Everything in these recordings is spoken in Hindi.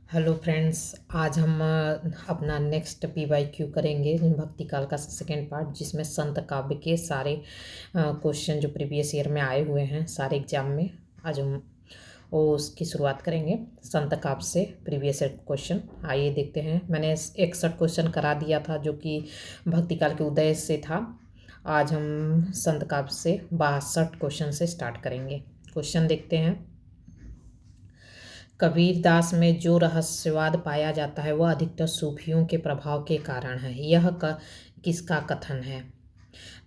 हेलो फ्रेंड्स, आज हम अपना नेक्स्ट PYQ करेंगे भक्ति काल का सेकेंड पार्ट, जिसमें संत काव्य के सारे क्वेश्चन जो प्रीवियस ईयर में आए हुए हैं सारे एग्जाम में। आज हम वो उसकी शुरुआत करेंगे संत काव्य से। प्रीवियस ईयर क्वेश्चन आइए देखते हैं। मैंने 61 क्वेश्चन करा दिया था जो कि भक्ति काल के उदय से था। आज हम संत काव्य से 62 क्वेश्चन से स्टार्ट करेंगे। क्वेश्चन देखते हैं। कबीरदास में जो रहस्यवाद पाया जाता है वह अधिकतर सूफियों के प्रभाव के कारण है। यह किसका कथन है?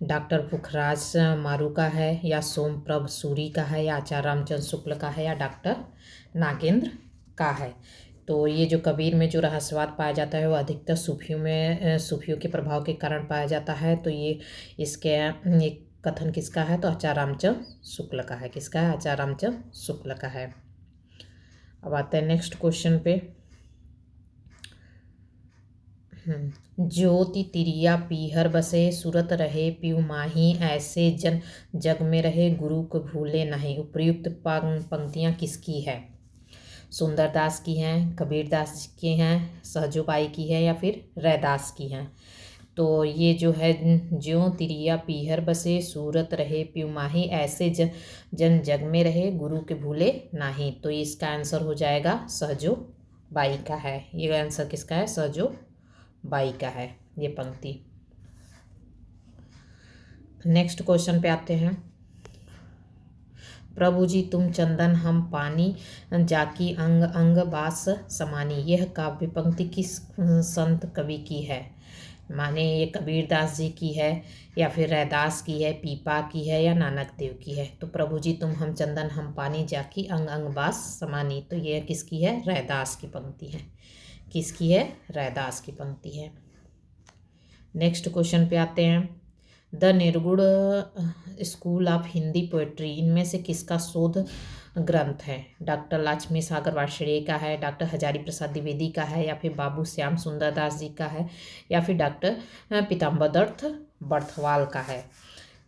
डॉक्टर पुखराज मारू का है, या सोमप्रभ सूरी का है, या आचार्य रामचंद्र शुक्ल का है, या डॉक्टर नागेंद्र का है? तो ये जो कबीर में जो रहस्यवाद पाया जाता है वह अधिकतर सूफियों के प्रभाव के कारण पाया जाता है। तो ये कथन किसका है? तो आचार्य रामचंद्र शुक्ल का है। किसका है? आचार्य रामचंद्र शुक्ल का है। अब आते हैं नेक्स्ट क्वेश्चन पे। ज्योति तिरिया पीहर बसे, सूरत रहे पियु माही, ऐसे जन जग में रहे गुरु को भूले नहीं। उपयुक्त पंक्तियां किसकी है? सुंदरदास की हैं, कबीरदास की हैं, सहजोबाई की है, या फिर रैदास की हैं? तो ये जो है, ज्यों तिरिया पीहर बसे, सूरत रहे पियु माही, ऐसे जन जग में रहे गुरु के भूले नाही। तो इसका आंसर हो जाएगा सहजो बाई का है। ये आंसर किसका है? सहजो बाई का है ये पंक्ति। नेक्स्ट क्वेश्चन पे आते हैं। प्रभु जी तुम चंदन हम पानी, जाकी अंग अंग बास समानी। यह काव्य पंक्ति किस संत कवि की है? माने ये कबीरदास जी की है, या फिर रैदास की है, पीपा की है, या नानक देव की है? तो प्रभु जी तुम हम चंदन हम पानी, जाकी अंग अंग बास समानी, तो ये किसकी है? रैदास की पंक्ति है। किसकी है? रैदास की पंक्ति है। नेक्स्ट क्वेश्चन पे आते हैं। द निर्गुण स्कूल ऑफ हिंदी पोएट्री इनमें से किसका शोध ग्रंथ है? डॉक्टर लक्ष्मी सागर वार्ष्णेय का है, डॉक्टर हजारी प्रसाद द्विवेदी का है, या फिर बाबू श्याम सुंदर दास जी का है, या फिर डॉक्टर पीताम्बर दत्त बर्थवाल का है?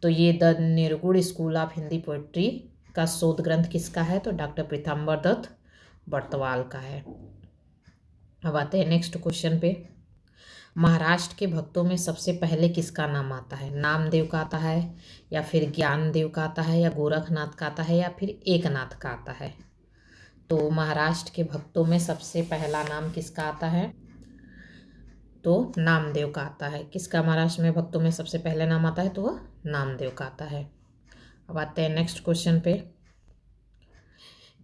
तो ये द निर्गुण स्कूल ऑफ हिंदी पोएट्री का शोध ग्रंथ किसका है? तो डॉक्टर पीताम्बर दत्त बर्थवाल का है। अब आते हैं नेक्स्ट क्वेश्चन पे। महाराष्ट्र के भक्तों में सबसे पहले किसका नाम आता है? नामदेव का आता है, या फिर ज्ञानदेव का आता है, या गोरखनाथ का आता है, या फिर एकनाथ का आता है? तो महाराष्ट्र के भक्तों में सबसे पहला नाम किसका आता है? तो नामदेव का आता है। किसका महाराष्ट्र में भक्तों में सबसे पहले नाम आता है? तो वह नामदेव का आता है। अब आते हैं नेक्स्ट क्वेश्चन पे।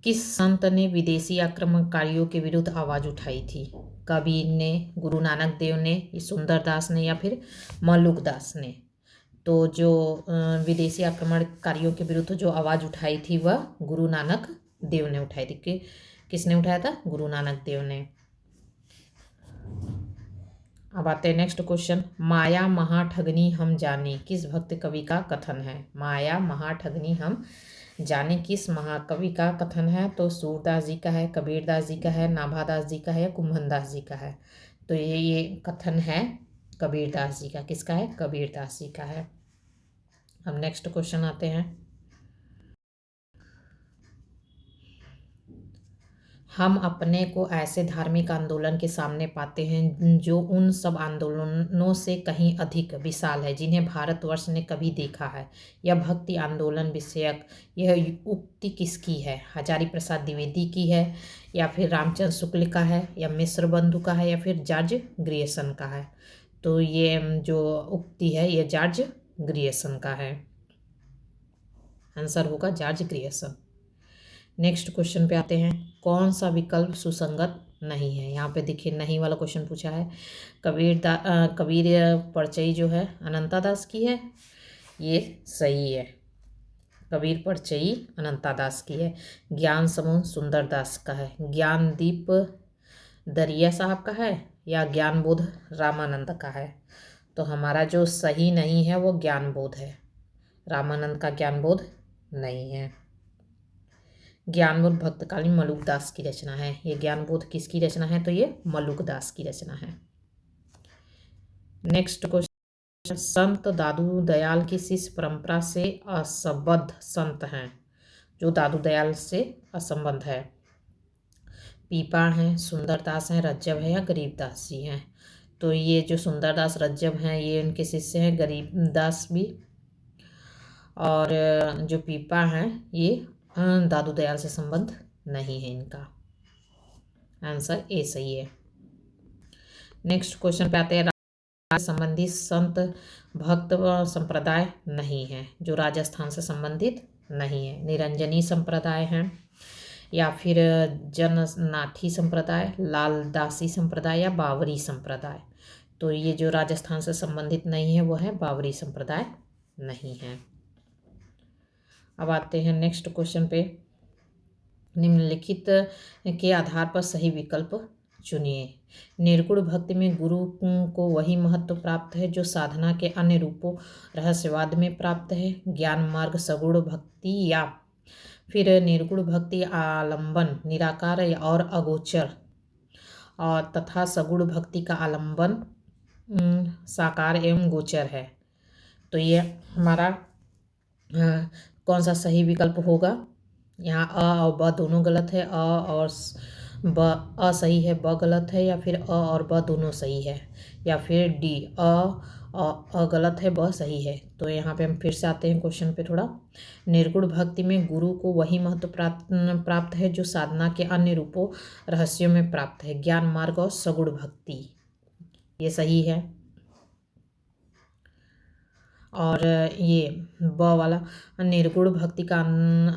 किस संत ने विदेशी आक्रमणकारियों के विरुद्ध आवाज उठाई थी? कबीर ने, गुरु नानक देव ने, सुंदरदास ने, या फिर मलुकदास ने? तो जो विदेशी आक्रमणकारियों के विरुद्ध जो आवाज उठाई थी वह गुरु नानक देव ने उठाई थी। किसने उठाया था? गुरु नानक देव ने। अब आते हैं नेक्स्ट क्वेश्चन। माया महाठगनी हम जाने किस भक्त कवि का कथन है? माया महाठगनी हम जाने किस महाकवि का कथन है? तो सूरदास जी का है, कबीरदास जी का है, नाभादास जी का है, या कुंभनदास जी का है? तो ये कथन है कबीरदास जी का। किसका है? कबीरदास जी का है। अब नेक्स्ट क्वेश्चन आते हैं। हम अपने को ऐसे धार्मिक आंदोलन के सामने पाते हैं जो उन सब आंदोलनों से कहीं अधिक विशाल है जिन्हें भारतवर्ष ने कभी देखा है। यह भक्ति आंदोलन विषयक यह उक्ति किसकी है? हजारी प्रसाद द्विवेदी की है, या फिर रामचंद्र शुक्ल का है, या मिश्र बंधु का है, या फिर जॉर्ज ग्रियर्सन का है? तो ये जो उक्ति है ये जॉर्ज ग्रियर्सन का है। आंसर होगा जॉर्ज ग्रियर्सन। नेक्स्ट क्वेश्चन पे आते हैं। कौन सा विकल्प सुसंगत नहीं है? यहाँ पे देखिए नहीं वाला क्वेश्चन पूछा है। कबीर परचई जो है अनंता दास की है, ये सही है। कबीर परचई अनंता दास की है। ज्ञान समूह सुंदर दास का है। ज्ञानदीप दरिया साहब का है, या ज्ञान बोध रामानंद का है? तो हमारा जो सही नहीं है वो ज्ञान बोध है, रामानंद का ज्ञान बोध नहीं है। ज्ञानबोध भक्तकालीन मलुकदास की रचना है। ये ज्ञानबोध किसकी रचना है? तो ये मलुकदास की रचना है। Next question. संत दादू दयाल की शिष्य परंपरा से असंबद्ध संत हैं। जो दादू दयाल से असंबद्ध है। पीपा हैं, सुंदरदास हैं, रज्जब है या गरीबदास जी हैं। तो ये जो सुंदरदास रज्जब हैं ये उनके शिष्य हैं, गरीबदास भी। और जो पीपा हैं ये दादू दयाल से संबंध नहीं है इनका। आंसर ए सही है। नेक्स्ट क्वेश्चन पे आते हैं। संबंधित संत भक्त संप्रदाय नहीं है, जो राजस्थान से संबंधित नहीं है। निरंजनी संप्रदाय है, या फिर जननाथी संप्रदाय, लालदासी संप्रदाय या बावरी संप्रदाय। तो ये जो राजस्थान से संबंधित नहीं है वो है बावरी संप्रदाय नहीं है। अब आते हैं नेक्स्ट क्वेश्चन पे। निम्नलिखित के आधार पर सही विकल्प चुनिए। निर्गुण भक्ति में गुरु को वही महत्व प्राप्त है जो साधना के अन्य रूपों रहस्यवाद में प्राप्त है। ज्ञान मार्ग सगुण भक्ति या फिर निर्गुण भक्ति आलंबन निराकार और अगोचर और तथा सगुण भक्ति का आलंबन साकार एवं गोचर है। तो ये हमारा कौन सा सही विकल्प होगा? यहाँ अ और ब दोनों गलत है, अ और ब सही है, ब गलत है, या फिर अ और ब दोनों सही है, या फिर डी अ गलत है, ब सही है। तो यहाँ पे हम फिर से आते हैं क्वेश्चन पे थोड़ा। निर्गुण भक्ति में गुरु को वही महत्व प्राप्त है जो साधना के अन्य रूपों रहस्यों में प्राप्त है। ज्ञान मार्ग और सगुण भक्ति, ये सही है। और ये ब वाला निर्गुण भक्ति का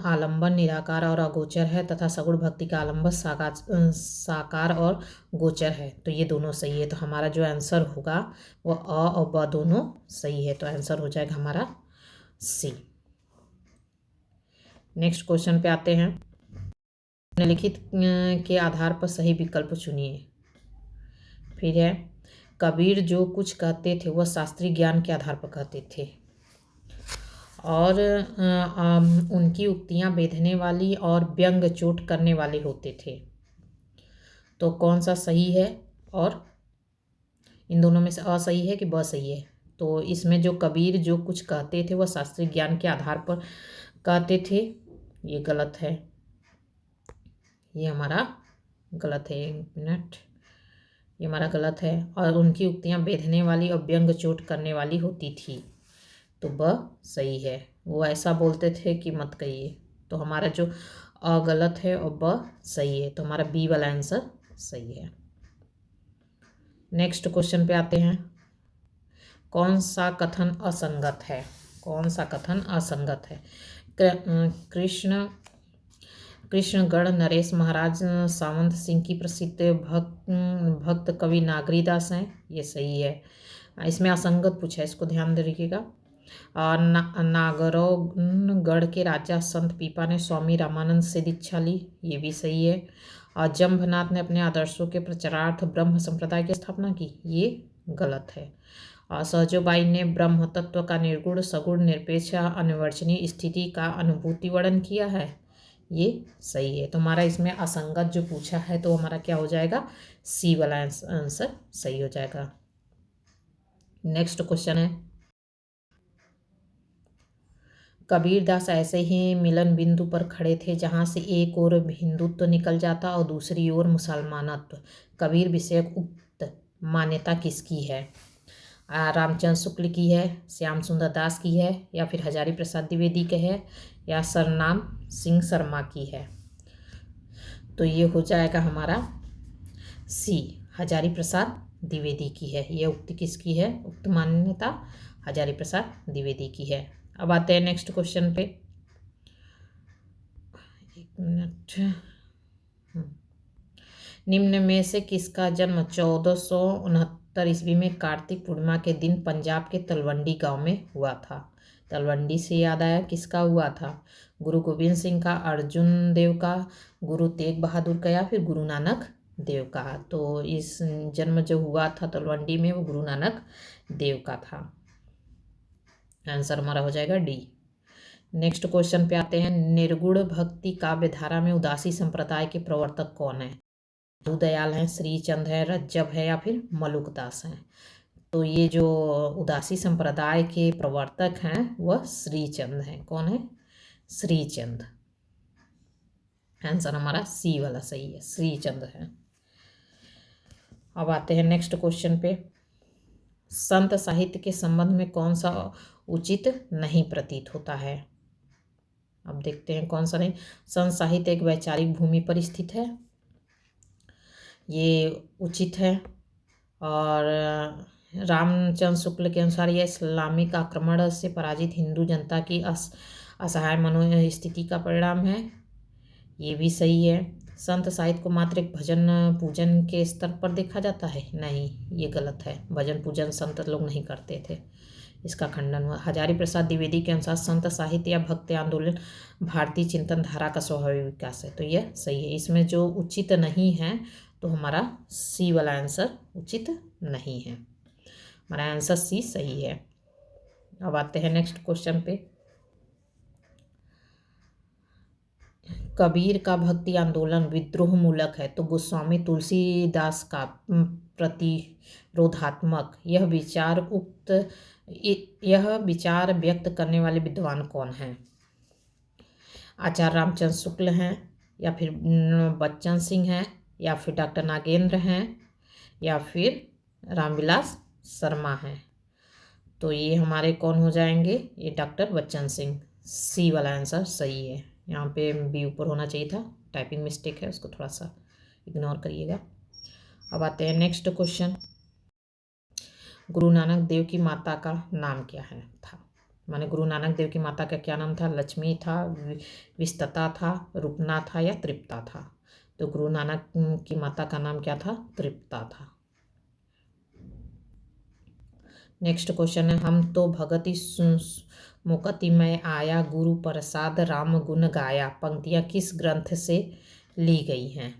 आलंबन निराकार और अगोचर है तथा सगुण भक्ति का आलंबन साकार और गोचर है। तो ये दोनों सही है। तो हमारा जो आंसर होगा वो अ और ब दोनों सही है। तो आंसर हो जाएगा हमारा सी। नेक्स्ट क्वेश्चन पे आते हैं। निम्नलिखित के आधार पर सही विकल्प चुनिए। फिर है, कबीर जो कुछ कहते थे वह शास्त्रीय ज्ञान के आधार पर कहते थे और उनकी उक्तियां बेधने वाली और व्यंग चोट करने वाली होते थे। तो कौन सा सही है? और इन दोनों में से अ सही है कि ब सही है? तो इसमें जो कबीर जो कुछ कहते थे वह शास्त्रीय ज्ञान के आधार पर कहते थे, ये गलत है। ये हमारा गलत है। एक मिनट, ये हमारा गलत है। और उनकी उक्तियां बेधने वाली और व्यंग चोट करने वाली होती थी। तो ब सही है। वो ऐसा बोलते थे कि मत कहिए। तो हमारा जो अ गलत है और ब सही है। तो हमारा बी वाला आंसर सही है। नेक्स्ट क्वेश्चन पे आते हैं। कौन सा कथन असंगत है? कौन सा कथन असंगत है? कृष्णगढ़ नरेश महाराज सावंत सिंह की प्रसिद्ध भक्त कवि नागरीदास हैं, ये सही है। इसमें असंगत पूछा है, इसको ध्यान रखिएगा। नागरौगढ़ के राजा संत पीपा ने स्वामी रामानंद से दीक्षा ली, ये भी सही है। और जम्भनाथ ने अपने आदर्शों के प्रचारार्थ ब्रह्म संप्रदाय की स्थापना की, ये गलत है। सहजोबाई ने ब्रह्म तत्व का निर्गुण सगुण निरपेक्ष अनिर्वचनीय स्थिति का अनुभूति वर्णन किया है, ये सही है। तो हमारा इसमें असंगत जो पूछा है तो हमारा क्या हो जाएगा? सी वाला आंसर सही हो जाएगा। नेक्स्ट क्वेश्चन है, कबीरदास ऐसे ही मिलन बिंदु पर खड़े थे जहां से एक ओर हिंदुत्व निकल जाता और दूसरी ओर मुसलमानत्व। कबीर विषयक उक्त मान्यता किसकी है? रामचंद्र शुक्ल की है, श्याम सुंदर दास की है, या फिर हजारी प्रसाद द्विवेदी के है, या सरनाम सिंह शर्मा की है? तो ये हो जाएगा हमारा सी, हजारी प्रसाद द्विवेदी की है। ये उक्ति किसकी है? उक्त मान्यता हजारी प्रसाद द्विवेदी की है। अब आते हैं नेक्स्ट क्वेश्चन पे। एक मिनट। निम्न में से किसका जन्म 1469 ईस्वी में कार्तिक पूर्णिमा के दिन पंजाब के तलवंडी गांव में हुआ था? तलवंडी से याद आया, किसका हुआ था? गुरु गोविंद सिंह का, अर्जुन देव का, गुरु तेग बहादुर का, या फिर गुरु नानक देव का? तो इस जन्म जो हुआ था तलवंडी में वो गुरु नानक देव का था। आंसर हमारा हो जाएगा डी। नेक्स्ट क्वेश्चन पे आते हैं। निर्गुण भक्ति काव्य धारा में उदासी संप्रदाय के प्रवर्तक कौन है? दादू दयाल हैं, श्रीचंद है, रज्जब है, या फिर मलुकदास हैं? तो ये जो उदासी संप्रदाय के प्रवर्तक हैं वह श्रीचंद हैं। कौन है? श्रीचंद। आंसर हमारा सी वाला सही है, श्री चंद्र है। अब आते हैं नेक्स्ट क्वेश्चन पे। संत साहित्य के संबंध में कौन सा उचित नहीं प्रतीत होता है? अब देखते हैं कौन सा नहीं। संत साहित्य एक वैचारिक भूमि पर स्थित है, ये उचित है। और रामचंद्र शुक्ल के अनुसार यह इस्लामिक आक्रमण से पराजित हिंदू जनता की असहाय मनोस्थिति का परिणाम है, ये भी सही है। संत साहित्य को मात्र एक भजन पूजन के स्तर पर देखा जाता है, नहीं, ये गलत है। भजन पूजन संत लोग नहीं करते थे, इसका खंडन हुआ। हजारी प्रसाद द्विवेदी के अनुसार संत साहित्य या भक्ति आंदोलन भारतीय चिंतन धारा का स्वाभाविक विकास है, तो यह सही है। इसमें जो उचित नहीं है तो हमारा सी वाला आंसर उचित नहीं है, हमारा आंसर सी सही है। अब आते हैं नेक्स्ट क्वेश्चन पे। कबीर का भक्ति आंदोलन विद्रोह मूलक है, तो गोस्वामी तुलसीदास का प्रतिरोधात्मक यह विचार व्यक्त करने वाले विद्वान कौन हैं? आचार्य रामचंद्र शुक्ल हैं, या फिर बच्चन सिंह हैं, या फिर डॉक्टर नागेंद्र हैं, या फिर रामविलास शर्मा हैं। तो ये हमारे कौन हो जाएंगे? ये डॉक्टर बच्चन सिंह, सी वाला आंसर सही है। यहाँ पे बी ऊपर होना चाहिए था, टाइपिंग मिस्टेक है, उसको थोड़ा सा इग्नोर करिएगा। अब आते हैं नेक्स्ट क्वेश्चन। गुरु नानक देव की माता का नाम क्या है था? माने गुरु नानक देव की माता का क्या नाम था? लक्ष्मी था, विस्तता था, रूपना था, या तृप्ता था? तो गुरु नानक की माता का नाम क्या था? तृप्ता था। नेक्स्ट क्वेश्चन है, हम तो भगति मुकति में आया गुरु प्रसाद राम गुण गाया, पंक्तियां किस ग्रंथ से ली गई हैं?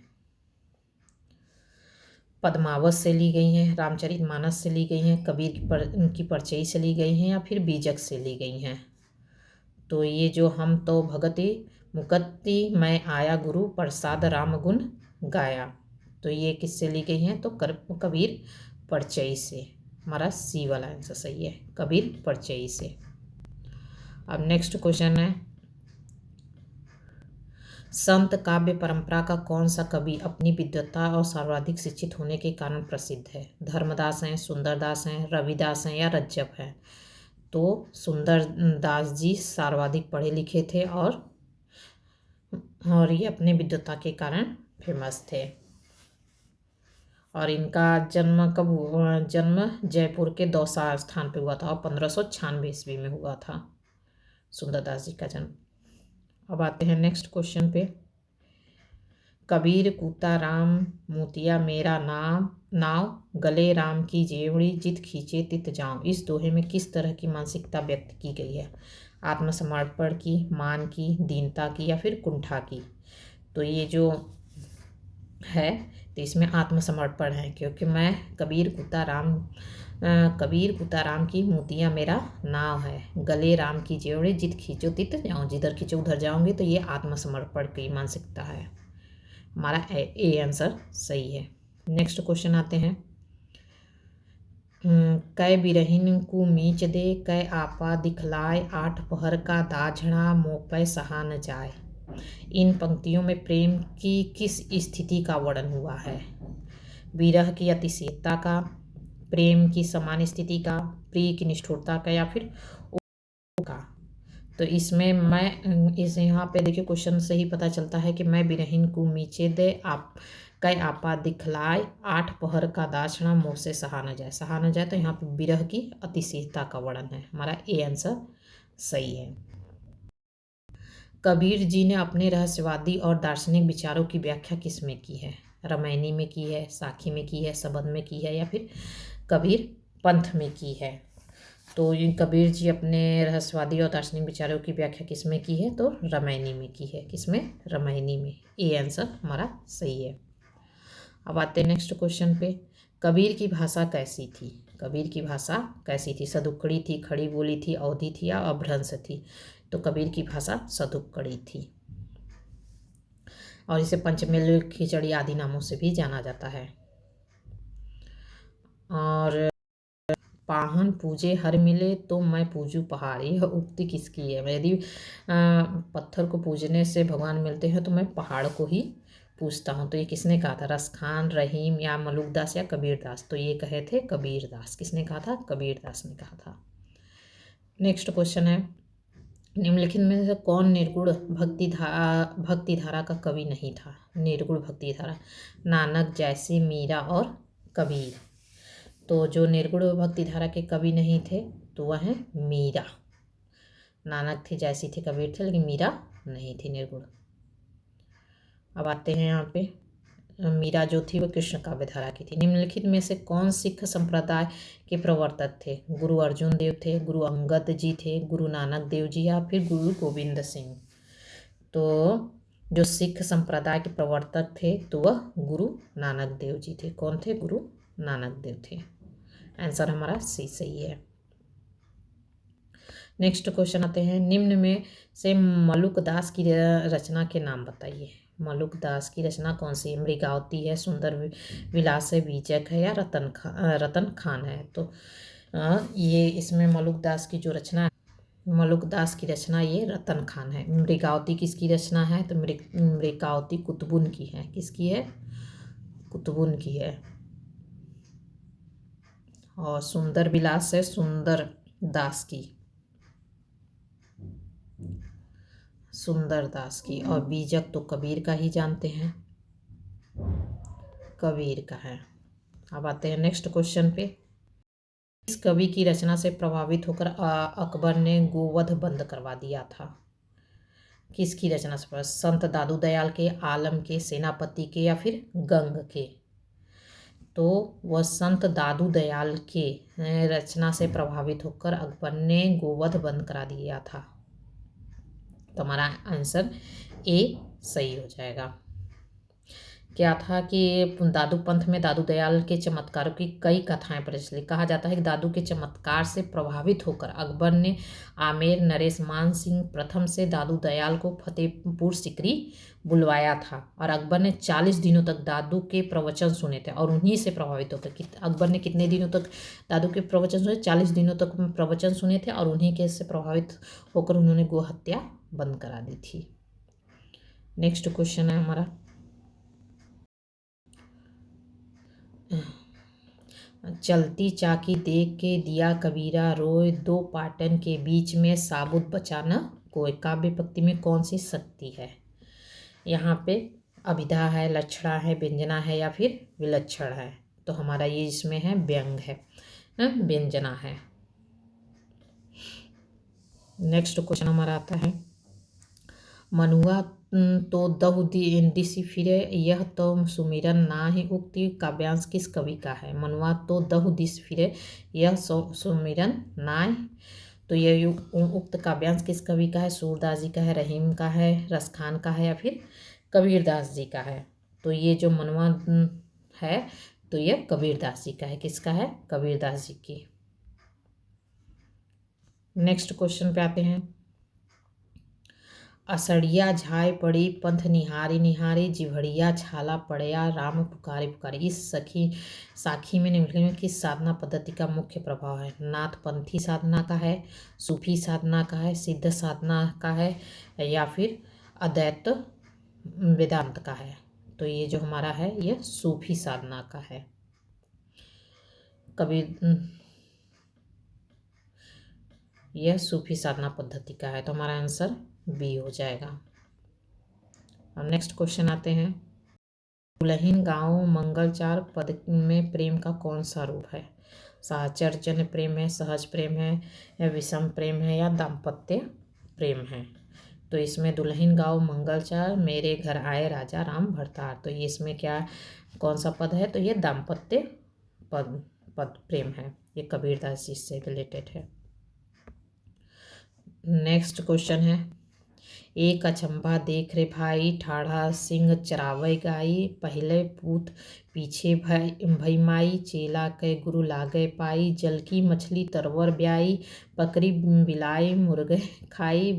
पद्मावत से ली गई हैं, रामचरितमानस से ली गई हैं, कबीर की परचयी से ली गई हैं, या फिर बीजक से ली गई हैं? तो ये जो हम तो भगति मुकति में आया गुरु प्रसाद राम गुण गाया, तो ये किससे ली गई हैं? तो कबीर परचयी से, हमारा सी वाला आंसर सही है, कबीर परचयी से। अब नेक्स्ट क्वेश्चन है, संत काव्य परंपरा का कौन सा कवि अपनी विद्वता और सर्वाधिक शिक्षित होने के कारण प्रसिद्ध है? धर्मदास हैं, सुंदरदास हैं, रविदास हैं, या रज्जब हैं? तो सुंदरदास जी सर्वाधिक पढ़े लिखे थे और ये अपने विद्वता के कारण फेमस थे। और इनका जन्म कब हुआ? जन्म जयपुर के दौसा स्थान पे हुआ था और 1596 ईस्वी में हुआ था सुंदरदास जी का जन्म। अब आते हैं नेक्स्ट क्वेश्चन पे। कबीर कूता राम मोतिया मेरा नाव गले राम की जेवड़ी जित खींचे तित जाऊं, इस दोहे में किस तरह की मानसिकता व्यक्त की गई है? आत्मसमर्पण की, मान की, दीनता की, या फिर कुंठा की? तो ये जो है तो इसमें आत्मसमर्पण है, क्योंकि मैं कबीर कुता राम की मोतिया मेरा नाव है, गले राम की जेवड़ी जित खींचो तित जाऊं, जिधर खींचो उधर जाऊंगी, तो ये आत्मसमर्पण की मानसिकता है, हमारा ए आंसर सही है। नेक्स्ट क्वेश्चन आते हैं, कै बिरहिन को मीच दे, कै आपा दिखलाए, आठ पहर का दाझड़ा मोपै सहा न जाए, इन पंक्तियों में प्रेम की किस स्थिति का वर्णन हुआ है? विरह की अतिशयता का, प्रेम की समान स्थिति का, प्रिय की निष्ठुरता का, या फिर का? तो इसमें मैं यहाँ पे देखिए क्वेश्चन से ही पता चलता है कि मैं बिरहिन को मीचे दे आप कै आपा दिखलाए, आठ पहर का दाछड़ा मुँह से सहा न जाए, सहा न जाए, तो यहाँ पे विरह की अतिशयता का वर्णन है, हमारा ए आंसर सही है। कबीर जी ने अपने रहस्यवादी और दार्शनिक विचारों की व्याख्या किस में की है? रामायणी में की है, साखी में की है, सबद में की है, या फिर कबीर पंथ में की है? तो ये कबीर जी अपने रहस्यवादी और दार्शनिक विचारों की व्याख्या किस में की है? तो रामायणी में की है, किसमें? रामायणी में। ए आंसर हमारा सही है। अब आते हैं नेक्स्ट क्वेश्चन पे। कबीर की भाषा कैसी थी? कबीर की भाषा कैसी थी? सदुक्कड़ी थी, खड़ी बोली थी, अवधी थी, या अभ्रंश थी? तो कबीर की भाषा सदुक्कड़ी थी, और इसे पंचमेल खिचड़ी आदि नामों से भी जाना जाता है। और पाहन पूजे हर मिले तो मैं पूजू पहाड़, यह उक्ति किसकी है? यदि पत्थर को पूजने से भगवान मिलते हैं तो मैं पहाड़ को ही पूछता हूँ। तो ये किसने कहा था? रसखान, रहीम या मलुकदास या कबीरदास? तो ये कहे थे कबीरदास। किसने कहा था? कबीरदास ने कहा था। नेक्स्ट क्वेश्चन है, निम्नलिखित में से कौन निर्गुण भक्ति धारा का कवि नहीं था? निर्गुण भक्ति धारा, नानक, जैसी, मीरा और कबीर। तो जो निर्गुण भक्ति धारा के कवि नहीं थे तो वह है मीरा। नानक थे, जैसी थे, कबीर थे, लेकिन मीरा नहीं थी निर्गुण। अब आते हैं यहाँ पे, मीरा जो थी वो कृष्ण काव्य धारा की थी। निम्नलिखित में से कौन सिख संप्रदाय के प्रवर्तक थे? गुरु अर्जुन देव थे, गुरु अंगद जी थे, गुरु नानक देव जी या फिर गुरु गोविंद सिंह? तो जो सिख संप्रदाय के प्रवर्तक थे तो वह गुरु नानक देव जी थे। कौन थे? गुरु नानक देव थे। आंसर हमारा सी सही है। नेक्स्ट क्वेश्चन आते हैं, निम्न में से मलुकदास की रचना के नाम बताइए। मलुकदास की रचना कौन सी है? मृगावती है, सुंदर विलास है, बीजक है या रतन खान है? तो ये इसमें मलुकदास की जो रचना है, मलुकदास की रचना ये रतन खान है। मृगावती किसकी रचना है? तो मृगावती कुतुबुन की है। किसकी है? कुतुबुन की है। और सुंदर विलास है सुंदर दास की, सुंदर दास की। और बीजक तो कबीर का ही जानते हैं, कबीर का है। अब आते हैं नेक्स्ट क्वेश्चन पे, इस कवि की रचना से प्रभावित होकर अकबर ने गोवध बंद करवा दिया था? किसकी रचना से? संत दादू दयाल के, आलम के, सेनापति के या फिर गंग के? तो वह संत दादू दयाल के रचना से प्रभावित होकर अकबर ने गोवध बंद करा दिया था। तो हमारा आंसर ए सही हो जाएगा। क्या था कि दादू पंथ में दादू दयाल के चमत्कारों की कई कथाएं प्रचलित। कहा जाता है कि दादू के चमत्कार से प्रभावित होकर अकबर ने आमेर नरेश मान सिंह प्रथम से दादू दयाल को फतेहपुर सिकरी बुलवाया था और अकबर ने 40 दिनों तक दादू के प्रवचन सुने थे और उन्हीं से प्रभावित होकर अकबर ने कितने दिनों तक दादू के प्रवचन सुने? 40 दिनों तक प्रवचन सुने थे और उन्हीं के से प्रभावित होकर उन्होंने गो हत्या बंद करा दी थी। नेक्स्ट क्वेश्चन है हमारा, चलती चाकी देख के दिया कबीरा रोए, दो पाटन के बीच में साबुत बचाना कोई। काव्य पंक्ति में कौन सी शक्ति है? यहाँ पे अभिधा है, लक्षणा है, व्यंजना है या फिर विलक्षण है? तो हमारा ये इसमें है व्यंग है, व्यंजना है। नेक्स्ट क्वेश्चन हमारा आता है, मनुआ तो दहु दिसी फिरे, यह तो सुमिरन ना ही उक्ति काव्यांश किस कवि का है? मनुआ तो दहु दिस फिरे, यह सुमिरन ना। तो यह उक्त काव्यांश किस कवि का है? सूरदास जी का है, रहीम का है, रसखान का है या फिर कबीरदास जी का है? तो ये जो मनुआ है तो यह कबीरदास जी का है। किसका है? कबीरदास जी की। नेक्स्ट क्वेश्चन पे आते हैं, असड़िया झाय पड़ी पंथ निहारी निहारी, जिभड़िया छाला पड़या राम पुकारे पुकारे। इस साखी में निम्नलिखित में किस साधना पद्धति का मुख्य प्रभाव है? नाथपंथी साधना का है, सूफी साधना का है, सिद्ध साधना का है या फिर अद्वैत वेदांत का है? तो ये जो हमारा है ये सूफी साधना का है। यह सूफी साधना पद्धति का है। तो हमारा आंसर बी हो जाएगा। अब नेक्स्ट क्वेश्चन आते हैं, दुल्हिन गाँव मंगलचार पद में प्रेम का कौन सा रूप है? साहचर्य जन प्रेम है, सहज प्रेम है या विषम प्रेम है या दाम्पत्य प्रेम है? तो इसमें दुल्हिन गाँव मंगलचार मेरे घर आए राजा राम भरतार, तो ये इसमें क्या कौन सा पद है? तो ये दाम्पत्य पद प्रेम है, ये कबीरदास जी से रिलेटेड है। नेक्स्ट क्वेश्चन है, एक अचंभा देख रे भाई, ठाढ़ा सिंह चरावै गाई, पहले पूत पीछे भई माई, चेला के गुरु लागे पाई, जल की मछली तरवर ब्याई, पकड़ी बिलाई मुर्गे खाई,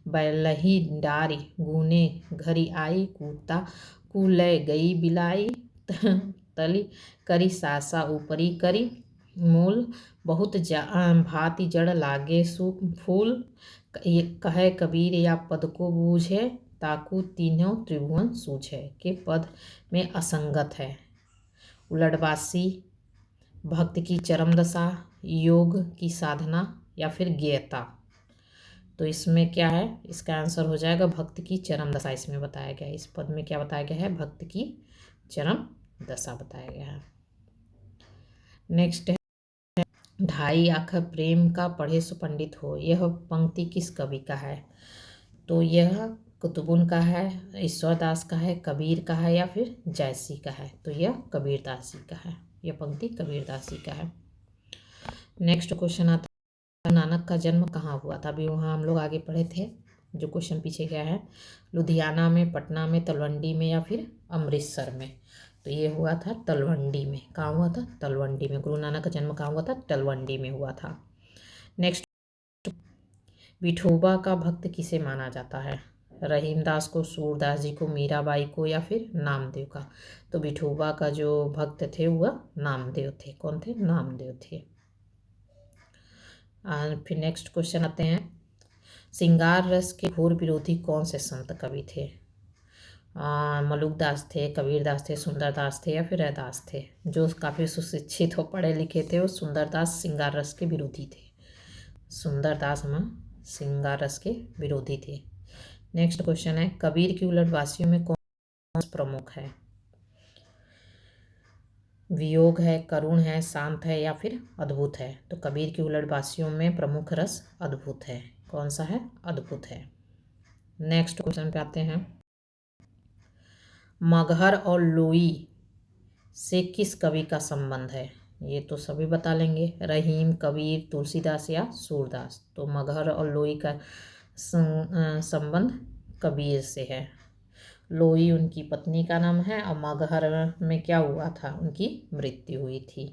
बैलही डारी गूने घरी आई, कूता कू ले गई बिलाई, तली करी सासा ऊपरी करी, मूल बहुत भांति जड़ लागे सुख फूल, कहे कबीर या पद को बूझे, ताकू तीनों त्रिभुवन सूझे। के पद में असंगत है। उलटवासी, भक्त की चरम दशा, योग की साधना या फिर ज्ञेयता। तो इसमें क्या है, इसका आंसर हो जाएगा भक्त की चरम दशा। इसमें बताया गया है, इस पद में क्या बताया गया है, भक्त की चरम दशा बताया गया है। नेक्स्ट है, ढाई आँख प्रेम का पढ़े सो पंडित हो। यह पंक्ति किस कवि का है? तो यह कुतुबुन का है, ईश्वरदास का है, कबीर का है या फिर जयसी का है? तो यह कबीरदास जी का है। यह पंक्ति कबीरदास जी का है। नेक्स्ट क्वेश्चन आता है, नानक का जन्म कहाँ हुआ था? अभी वहाँ हम लोग आगे पढ़े थे, जो क्वेश्चन पीछे गया है, लुधियाना में, पटना में, तलवंडी में या फिर अमृतसर में? तो ये हुआ था तलवंडी में। कहाँ हुआ था? तलवंडी में। गुरु नानक का जन्म कहाँ हुआ था? तलवंडी में हुआ था। नेक्स्ट, विठोबा का भक्त किसे माना जाता है? रहीमदास को, सूरदास जी को, मीराबाई को या फिर नामदेव का? तो विठोबा का जो भक्त थे वह नामदेव थे। कौन थे? नामदेव थे। फिर नेक्स्ट क्वेश्चन आते हैं, श्रृंगार रस के घोर विरोधी कौन से संत कवि थे? मलुकदास थे, कबीरदास थे, सुंदरदास थे या फिर रैदास थे? जो काफ़ी सुशिक्षित हो, पढ़े लिखे थे, वो सुंदरदास श्रृंगार रस के विरोधी थे। सुंदरदास में श्रृंगार रस के विरोधी थे। नेक्स्ट क्वेश्चन है, कबीर की उलटवासियों में कौन प्रमुख है? वियोग है, करुण है, शांत है या फिर अद्भुत है? तो कबीर की उलटवासियों में प्रमुख रस अद्भुत है। कौन सा है? अद्भुत है। नेक्स्ट क्वेश्चन पे आते हैं, मगहर और लोई से किस कवि का संबंध है? ये तो सभी बता लेंगे, रहीम, कबीर, तुलसीदास या सूरदास? तो मगहर और लोई का संबंध कबीर से है। लोई उनकी पत्नी का नाम है और मगहर में क्या हुआ था? उनकी मृत्यु हुई थी।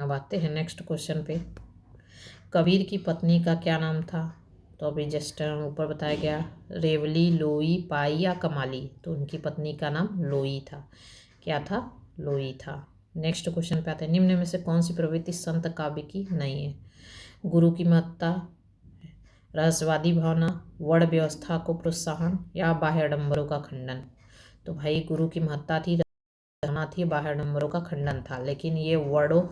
अब आते हैं नेक्स्ट क्वेश्चन पे, कबीर की पत्नी का क्या नाम था? तो अभी जस्ट ऊपर बताया गया, रेवली, लोई, पाई या कमाली? तो उनकी पत्नी का नाम लोई था। क्या था? लोई था। नेक्स्ट क्वेश्चन पे आते हैं, निम्न में से कौन सी प्रवृत्ति संत काव्य की नहीं है? गुरु की महत्ता, रहस्यवादी भावना, वर्ण व्यवस्था को प्रोत्साहन या बाह्य आडंबरों का खंडन? तो भाई गुरु की महत्ता थी, रहना थी, बाह्य आडंबरों का खंडन था, लेकिन ये वर्णों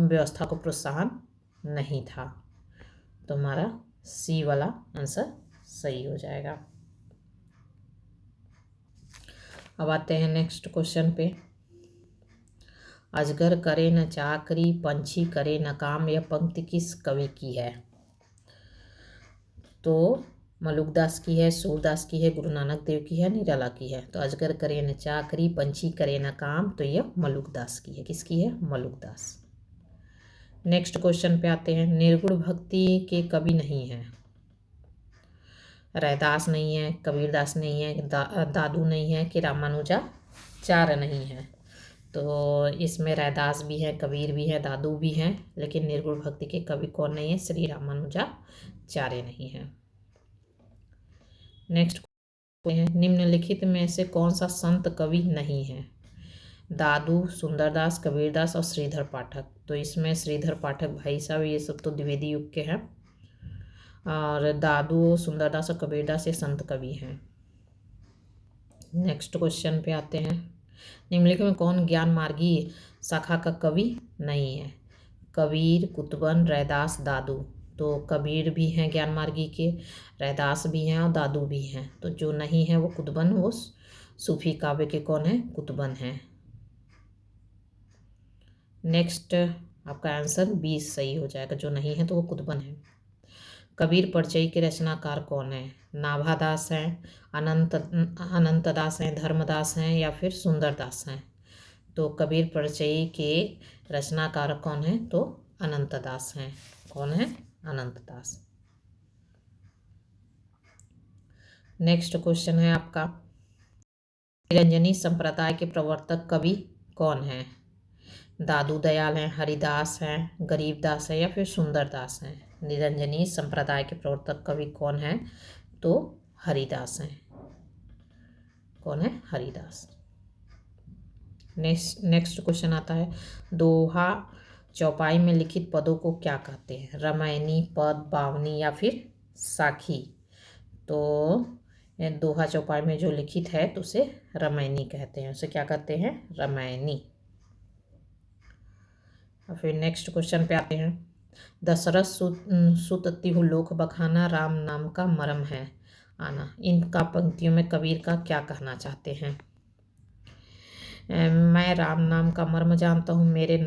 व्यवस्था को प्रोत्साहन नहीं था। तो हमारा सी वाला आंसर सही हो जाएगा। अब आते हैं नेक्स्ट क्वेश्चन पे, अजगर करे न चाकरी, पंछी करे न काम, यह पंक्ति किस कवि की है? तो मलुकदास की है, सूरदास की है, गुरु नानक देव की है, निराला की है? तो अजगर करे न चाकरी, पंछी करे न काम, तो यह मलुकदास की है। किसकी है? मलुकदास। नेक्स्ट क्वेश्चन पे आते हैं, निर्गुण भक्ति के कवि नहीं है? रैदास नहीं है, कबीरदास नहीं है, दादू नहीं है कि रामानुजाचार्य नहीं है? तो इसमें रैदास भी है, कबीर भी है, दादू भी हैं, लेकिन निर्गुण भक्ति के कवि कौन नहीं है? श्री रामानुजाचार्य नहीं है। नेक्स्ट है, निम्नलिखित में से कौन सा संत कवि नहीं है? दादू, सुंदरदास, कबीरदास और श्रीधर पाठक? तो इसमें श्रीधर पाठक भाई साहब ये सब तो द्विवेदी युग के हैं, और दादू, सुंदरदास और कबीरदास ये संत कवि हैं। नेक्स्ट क्वेश्चन पे आते हैं, निम्नलिखित में कौन ज्ञान मार्गी शाखा का कवि नहीं है? कबीर, कुतुबन, रैदास, दादू? तो कबीर भी हैं ज्ञान मार्गी के, रैदास भी हैं और दादू भी हैं। तो जो नहीं है वो कुतुबन, वो सूफी काव्य के कौन है? कुतुबन हैं। नेक्स्ट आपका आंसर 20 सही हो जाएगा, जो नहीं है तो वो कुतुबन है। कबीर परिचय के रचनाकार कौन है? नाभादास हैं, अनंतदास हैं, धर्मदास हैं या फिर सुंदरदास हैं? तो कबीर परिचय के रचनाकार कौन है? तो अनंतदास हैं। कौन है? अनंतदास। नेक्स्ट क्वेश्चन है आपका, निरंजनी संप्रदाय के प्रवर्तक कवि कौन है? दादू दयाल हैं, हरिदास हैं, गरीबदास है या फिर सुंदरदास हैं? निरंजनी संप्रदाय के प्रवर्तक कवि कौन है? तो हरिदास हैं। कौन है? हरिदास। नेक्स्ट क्वेश्चन आता है, दोहा चौपाई में लिखित पदों को क्या कहते हैं? रामायणी, पद, बावनी या फिर साखी? तो दोहा चौपाई में जो लिखित है तो उसे रामायणी कहते हैं। उसे क्या कहते हैं? रामायणी। और फिर नेक्स्ट क्वेश्चन पे आते हैं, दशरथ सुत तिहु लोक बखाना राम नाम का मर्म है आना। इनका पंक्तियों में कबीर का क्या कहना चाहते हैं? मैं राम नाम का मर्म जानता हूँ, मेरे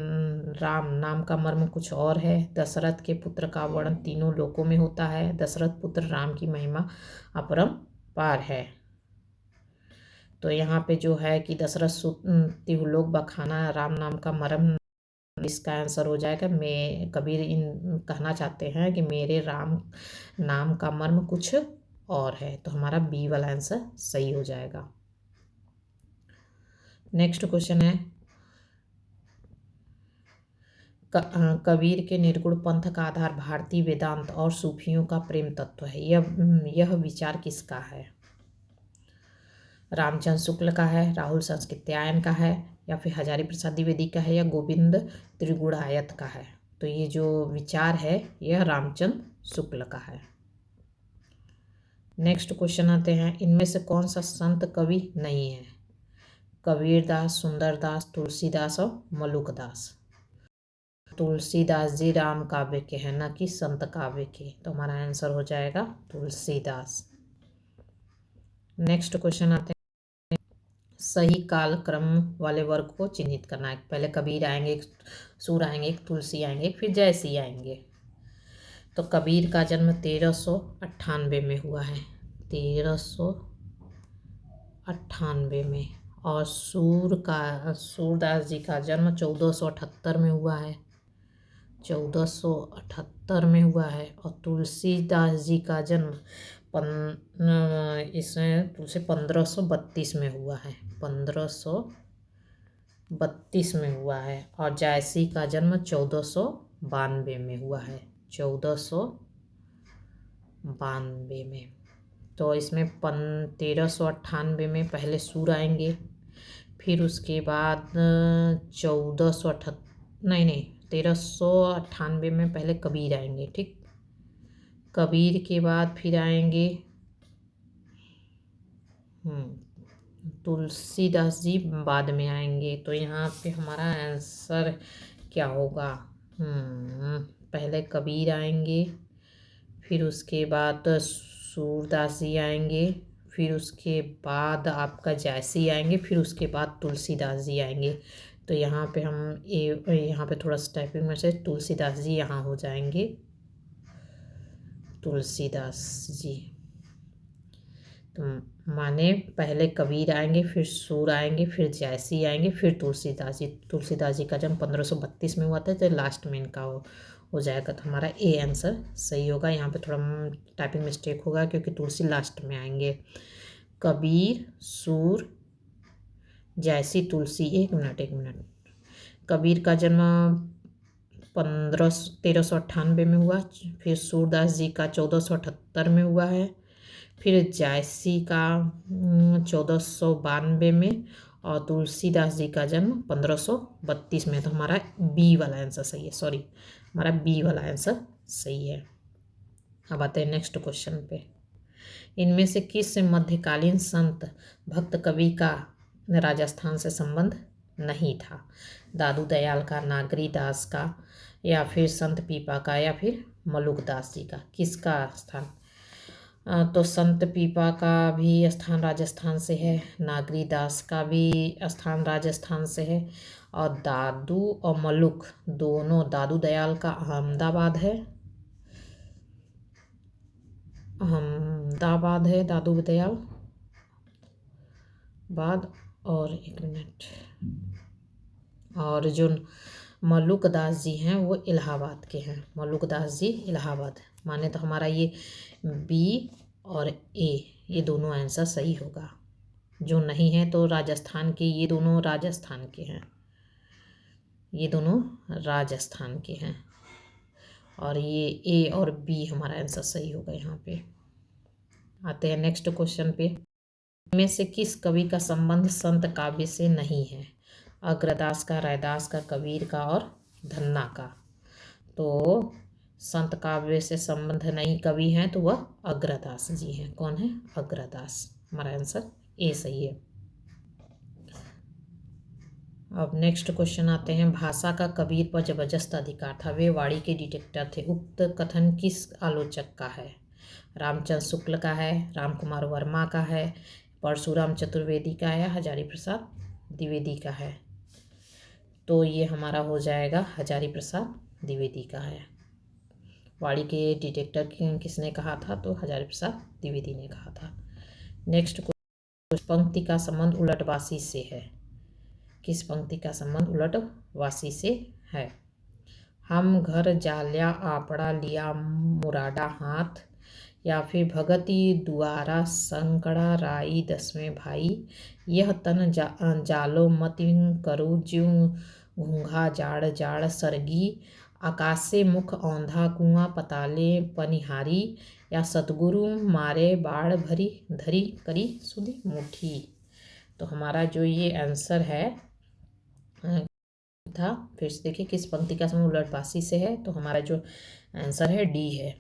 राम नाम का मर्म कुछ और है। दशरथ के पुत्र का वर्णन तीनों लोकों में होता है। दशरथ पुत्र राम की महिमा अपरंपार है। तो यहाँ पे जो है कि दशरथ सुत तिहु लोक बखाना राम नाम का मर्म, इसका आंसर हो जाएगा, मैं कबीर इन कहना चाहते हैं कि मेरे राम नाम का मर्म कुछ और है। तो हमारा बी वाला आंसर सही हो जाएगा। नेक्स्ट क्वेश्चन है, कबीर के निर्गुण पंथ का आधार भारतीय वेदांत और सूफियों का प्रेम तत्व है। यह विचार किसका है? रामचंद्र शुक्ल का है, राहुल संस्कृत्यायन का है, या फिर हजारी प्रसाद द्विवेदी का है, या गोविंद त्रिगुणायत का है? तो ये जो विचार है यह रामचंद्र शुक्ल का है। नेक्स्ट क्वेश्चन आते हैं, इनमें से कौन सा संत कवि नहीं है? कबीरदास, सुंदरदास, तुलसीदास और मलुकदास। तुलसीदास जी राम काव्य के हैं, न कि संत काव्य के। तो हमारा आंसर हो जाएगा तुलसीदास। नेक्स्ट क्वेश्चन आते हैं, सही काल क्रम वाले वर्ग को चिन्हित करना है। पहले कबीर आएंगे, एक सूर आएंगे, एक तुलसी आएंगे, फिर जयसी आएंगे। तो कबीर का जन्म 1398 में हुआ है, 1398 में। और सूरदास जी का जन्म 1478 में हुआ है, 1478 में हुआ है। और तुलसीदास जी का जन्म इसमें 1532 में हुआ है, 1532 में हुआ है। और जायसी का जन्म 1492 में हुआ है, 1492 में। तो इसमें 1398 में पहले सूर आएंगे, फिर उसके बाद 1398 में पहले कबीर आएंगे, ठीक। कबीर के बाद फिर आएंगे तुलसीदास जी बाद में आएंगे। तो यहाँ पे हमारा आंसर क्या होगा? पहले कबीर आएंगे, फिर उसके बाद सूरदास जी आएंगे, फिर उसके बाद आपका जयसी आएंगे, फिर उसके बाद तुलसीदास जी आएंगे। तो यहाँ पे हम यहाँ पे थोड़ा सा टाइपिंग में से तुलसीदास जी यहाँ हो जाएंगे, तुलसीदास जी। तो माने पहले कबीर आएंगे, फिर सूर आएंगे, फिर जयसी आएंगे, फिर तुलसीदास जी। तुलसीदास जी का जन्म 1532 में हुआ था, तो लास्ट में इनका हो जाएगा। तो हमारा ए आंसर सही होगा। यहाँ पे थोड़ा टाइपिंग मिस्टेक होगा क्योंकि तुलसी लास्ट में आएंगे। कबीर, सूर, जयसी, तुलसी। एक मिनट। कबीर का जन्म 1398 में हुआ, फिर सूरदास जी का 1478 में हुआ है, फिर जायसी का 1492 में, और तुलसीदास जी का जन्म 1532 में। तो हमारा बी वाला आंसर सही है, सॉरी, हमारा बी वाला आंसर सही है। अब आते हैं नेक्स्ट क्वेश्चन पे, इनमें से किस मध्यकालीन संत भक्त कवि का राजस्थान से संबंध नहीं था? दादू दयाल का, नागरी दास का, या फिर संत पीपा का, या फिर मलुकदास जी का? किसका स्थान? तो संत पीपा का भी स्थान राजस्थान से है, नागरी दास का भी स्थान राजस्थान से है, और दादू और मलुक दोनों, दादू दयाल का अहमदाबाद है, दादू दयाल बाद। और एक मिनट, और जो मलुकदास जी हैं वो इलाहाबाद के हैं, मलुकदास जी इलाहाबाद। माने तो हमारा ये बी और ए, ये दोनों आंसर सही होगा। जो नहीं है तो राजस्थान के, ये दोनों राजस्थान के हैं, ये दोनों राजस्थान के हैं। और ये ए और बी हमारा आंसर सही होगा। यहाँ पे आते हैं नेक्स्ट क्वेश्चन पे, में से किस कवि का संबंध संत काव्य से नहीं है? अग्रदास का, रैदास का, कबीर का और धन्ना का। तो संत काव्य से संबंध नहीं कवि हैं तो वह अग्रदास जी हैं। कौन है? अग्रदास। हमारा आंसर ए सही है। अब नेक्स्ट क्वेश्चन आते हैं। भाषा का कबीर पर जबरदस्त अधिकार था, वे वाणी के डिटेक्टर थे। उक्त कथन किस आलोचक का है? रामचंद्र शुक्ल का है, राम कुमार वर्मा का है, परशुराम चतुर्वेदी का है या हजारी प्रसाद द्विवेदी का है? तो ये हमारा हो जाएगा हजारी प्रसाद द्विवेदी का है। वाणी के डिटेक्टर किसने कहा था? तो हजारी प्रसाद द्विवेदी ने कहा था। नेक्स्ट पंक्ति का संबंध उलटवासी से है। किस पंक्ति का संबंध उलटवासी से है? हम घर जाल्या आपड़ा लिया मुराडा हाथ, या फिर भगति दुआरा संकड़ा राई दसवें भाई, यह तन जालो मति करू ज्यों घूंघा जाड़ जाड़ सरगी, आकाशे मुख औंधा कुआं पताले पनिहारी, या सतगुरु मारे बाढ़ भरी धरी करी सुधी मुठी। तो हमारा जो ये आंसर है था, फिर से देखिए किस पंक्ति का संबंध उलटवासी से है? तो हमारा जो आंसर है डी है।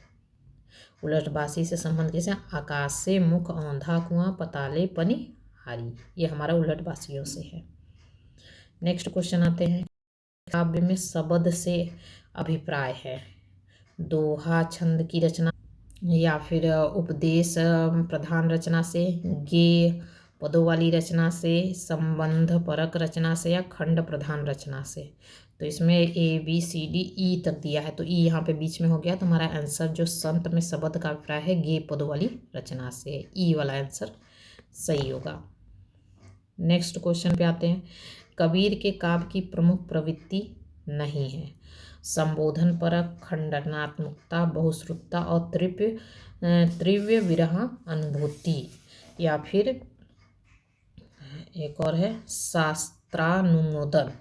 उलटवासी से संबंध कैसे? आकाश से मुख औंधा कुआं पताले पनी हारी, ये हमारा उलटवासियों से है। नेक्स्ट क्वेश्चन आते हैं। काव्य में शब्द से अभिप्राय है? दोहा छंद की रचना, या फिर उपदेश प्रधान रचना से, गेय पदों वाली रचना से, संबंध परक रचना से, या खंड प्रधान रचना से? तो इसमें A B C D E तक दिया है, तो ई यहाँ पे बीच में हो गया। तो हमारा आंसर जो संत में शब्द का अभिप्राय है गेय पदों वाली रचना से, ई वाला आंसर सही होगा। नेक्स्ट क्वेश्चन पे आते हैं। कबीर के काव्य की प्रमुख प्रवृत्ति नहीं है? संबोधन परक, खंडनात्मकता, बहुश्रुतता और तीव्र विरह अनुभूति, या फिर एक और है शास्त्रानुमोदन।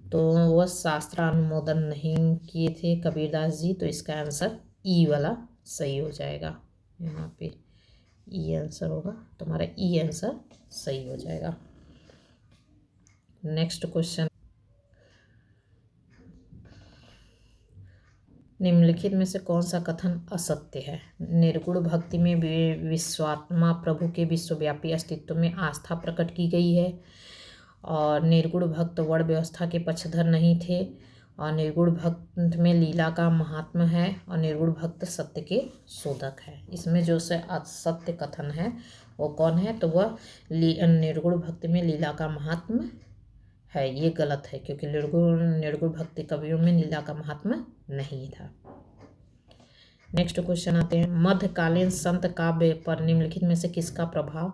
तो वह शास्त्रानुमोदन नहीं किए थे कबीरदास जी, तो इसका आंसर ई वाला सही हो जाएगा। यहाँ पे ई आंसर होगा, तो हमारा ई आंसर सही हो जाएगा। नेक्स्ट क्वेश्चन, निम्नलिखित में से कौन सा कथन असत्य है? निर्गुण भक्ति में विश्वात्मा प्रभु के विश्वव्यापी अस्तित्व में आस्था प्रकट की गई है, और निर्गुण भक्त वर्ण व्यवस्था के पक्षधर नहीं थे, और निर्गुण भक्त में लीला का महात्म है, और निर्गुण भक्त सत्य के शोधक है। इसमें जो से असत्य कथन है वो कौन है? तो वह निर्गुण भक्ति में लीला का महात्म है, ये गलत है, क्योंकि निर्गुण भक्ति कवियों में लीला का महात्मा नहीं था। नेक्स्ट क्वेश्चन आते हैं। मध्यकालीन संत काव्य पर निम्नलिखित में से किसका प्रभाव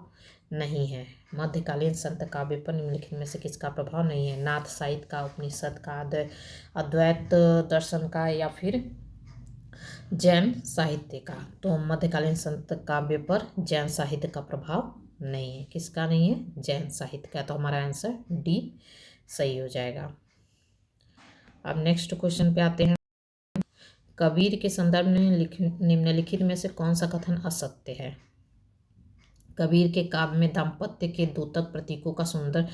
नहीं है? मध्यकालीन संत काव्य पर निम्नलिखित में से किसका प्रभाव नहीं है? नाथ साहित्य का, उपनिषद का, अद्वैत दर्शन का, या फिर जैन साहित्य का? तो मध्यकालीन संत काव्य पर जैन साहित्य का प्रभाव नहीं है। किसका नहीं है? जैन साहित्य का। तो हमारा आंसर डी सही हो जाएगा। अब नेक्स्ट क्वेश्चन पे आते हैं। कबीर के संदर्भ में निम्नलिखित में से कौन सा कथन असत्य है? कबीर के काव्य में दाम्पत्य के द्योतक प्रतीकों का सुंदर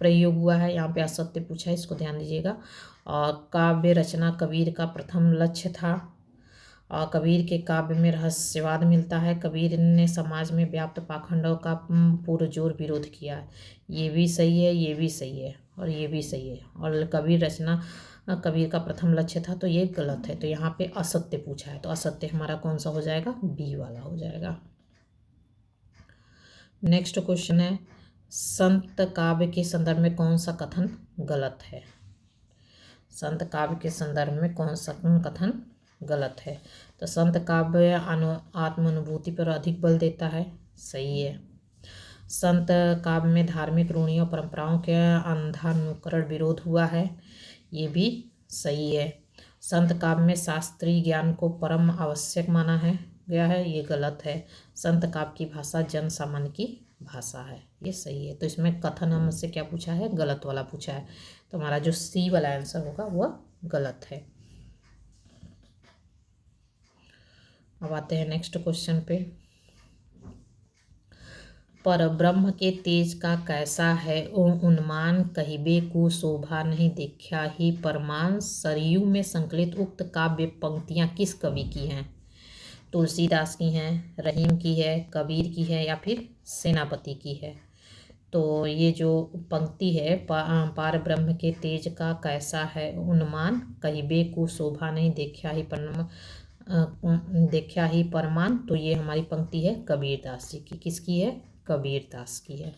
प्रयोग हुआ है, यहाँ पे असत्य पूछा है, इसको ध्यान दीजिएगा। और काव्य रचना कबीर का प्रथम लक्ष्य था, और कबीर के काव्य में रहस्यवाद मिलता है। कबीर ने समाज में व्याप्त पाखंडों का पुरजोर विरोध किया है। ये भी सही है, ये भी सही है, और ये भी सही है। और कबीर रचना कबीर का प्रथम लक्ष्य था, तो ये गलत है। तो यहाँ पे असत्य पूछा है, तो असत्य हमारा कौन सा हो जाएगा? बी वाला हो जाएगा। नेक्स्ट क्वेश्चन है। संत काव्य के संदर्भ में कौन सा कथन गलत है? संत काव्य के संदर्भ में कौन सा कथन गलत है? तो संत काव्य आत्मानुभूति पर अधिक बल देता है, सही है। संत काव्य में धार्मिक रूढ़ियों परंपराओं के अंधानुकरण विरोध हुआ है, ये भी सही है। संत काव्य में शास्त्रीय ज्ञान को परम आवश्यक माना है गया है, ये गलत है। संत काव्य की भाषा जन सामान्य की भाषा है, ये सही है। तो इसमें कथन हमसे क्या पूछा है? गलत वाला पूछा है, तो हमारा जो सी वाला आंसर होगा वह गलत है। अब आते हैं नेक्स्ट क्वेश्चन पे। पर ब्रह्म के तेज का कैसा है उन्मान, कहिबे को शोभा नहीं देखा ही परमान। सरयू में संकलित उक्त काव्य पंक्तियाँ किस कवि की हैं? तुलसीदास की हैं, रहीम की है, कबीर की है या फिर सेनापति की है? तो ये जो पंक्ति है, पार ब्रह्म के तेज का कैसा है उन्मान, कहिबे को शोभा नहीं देखा ही परमान, तो ये हमारी पंक्ति है कबीरदास जी की। किसकी है? कबीरदास की है।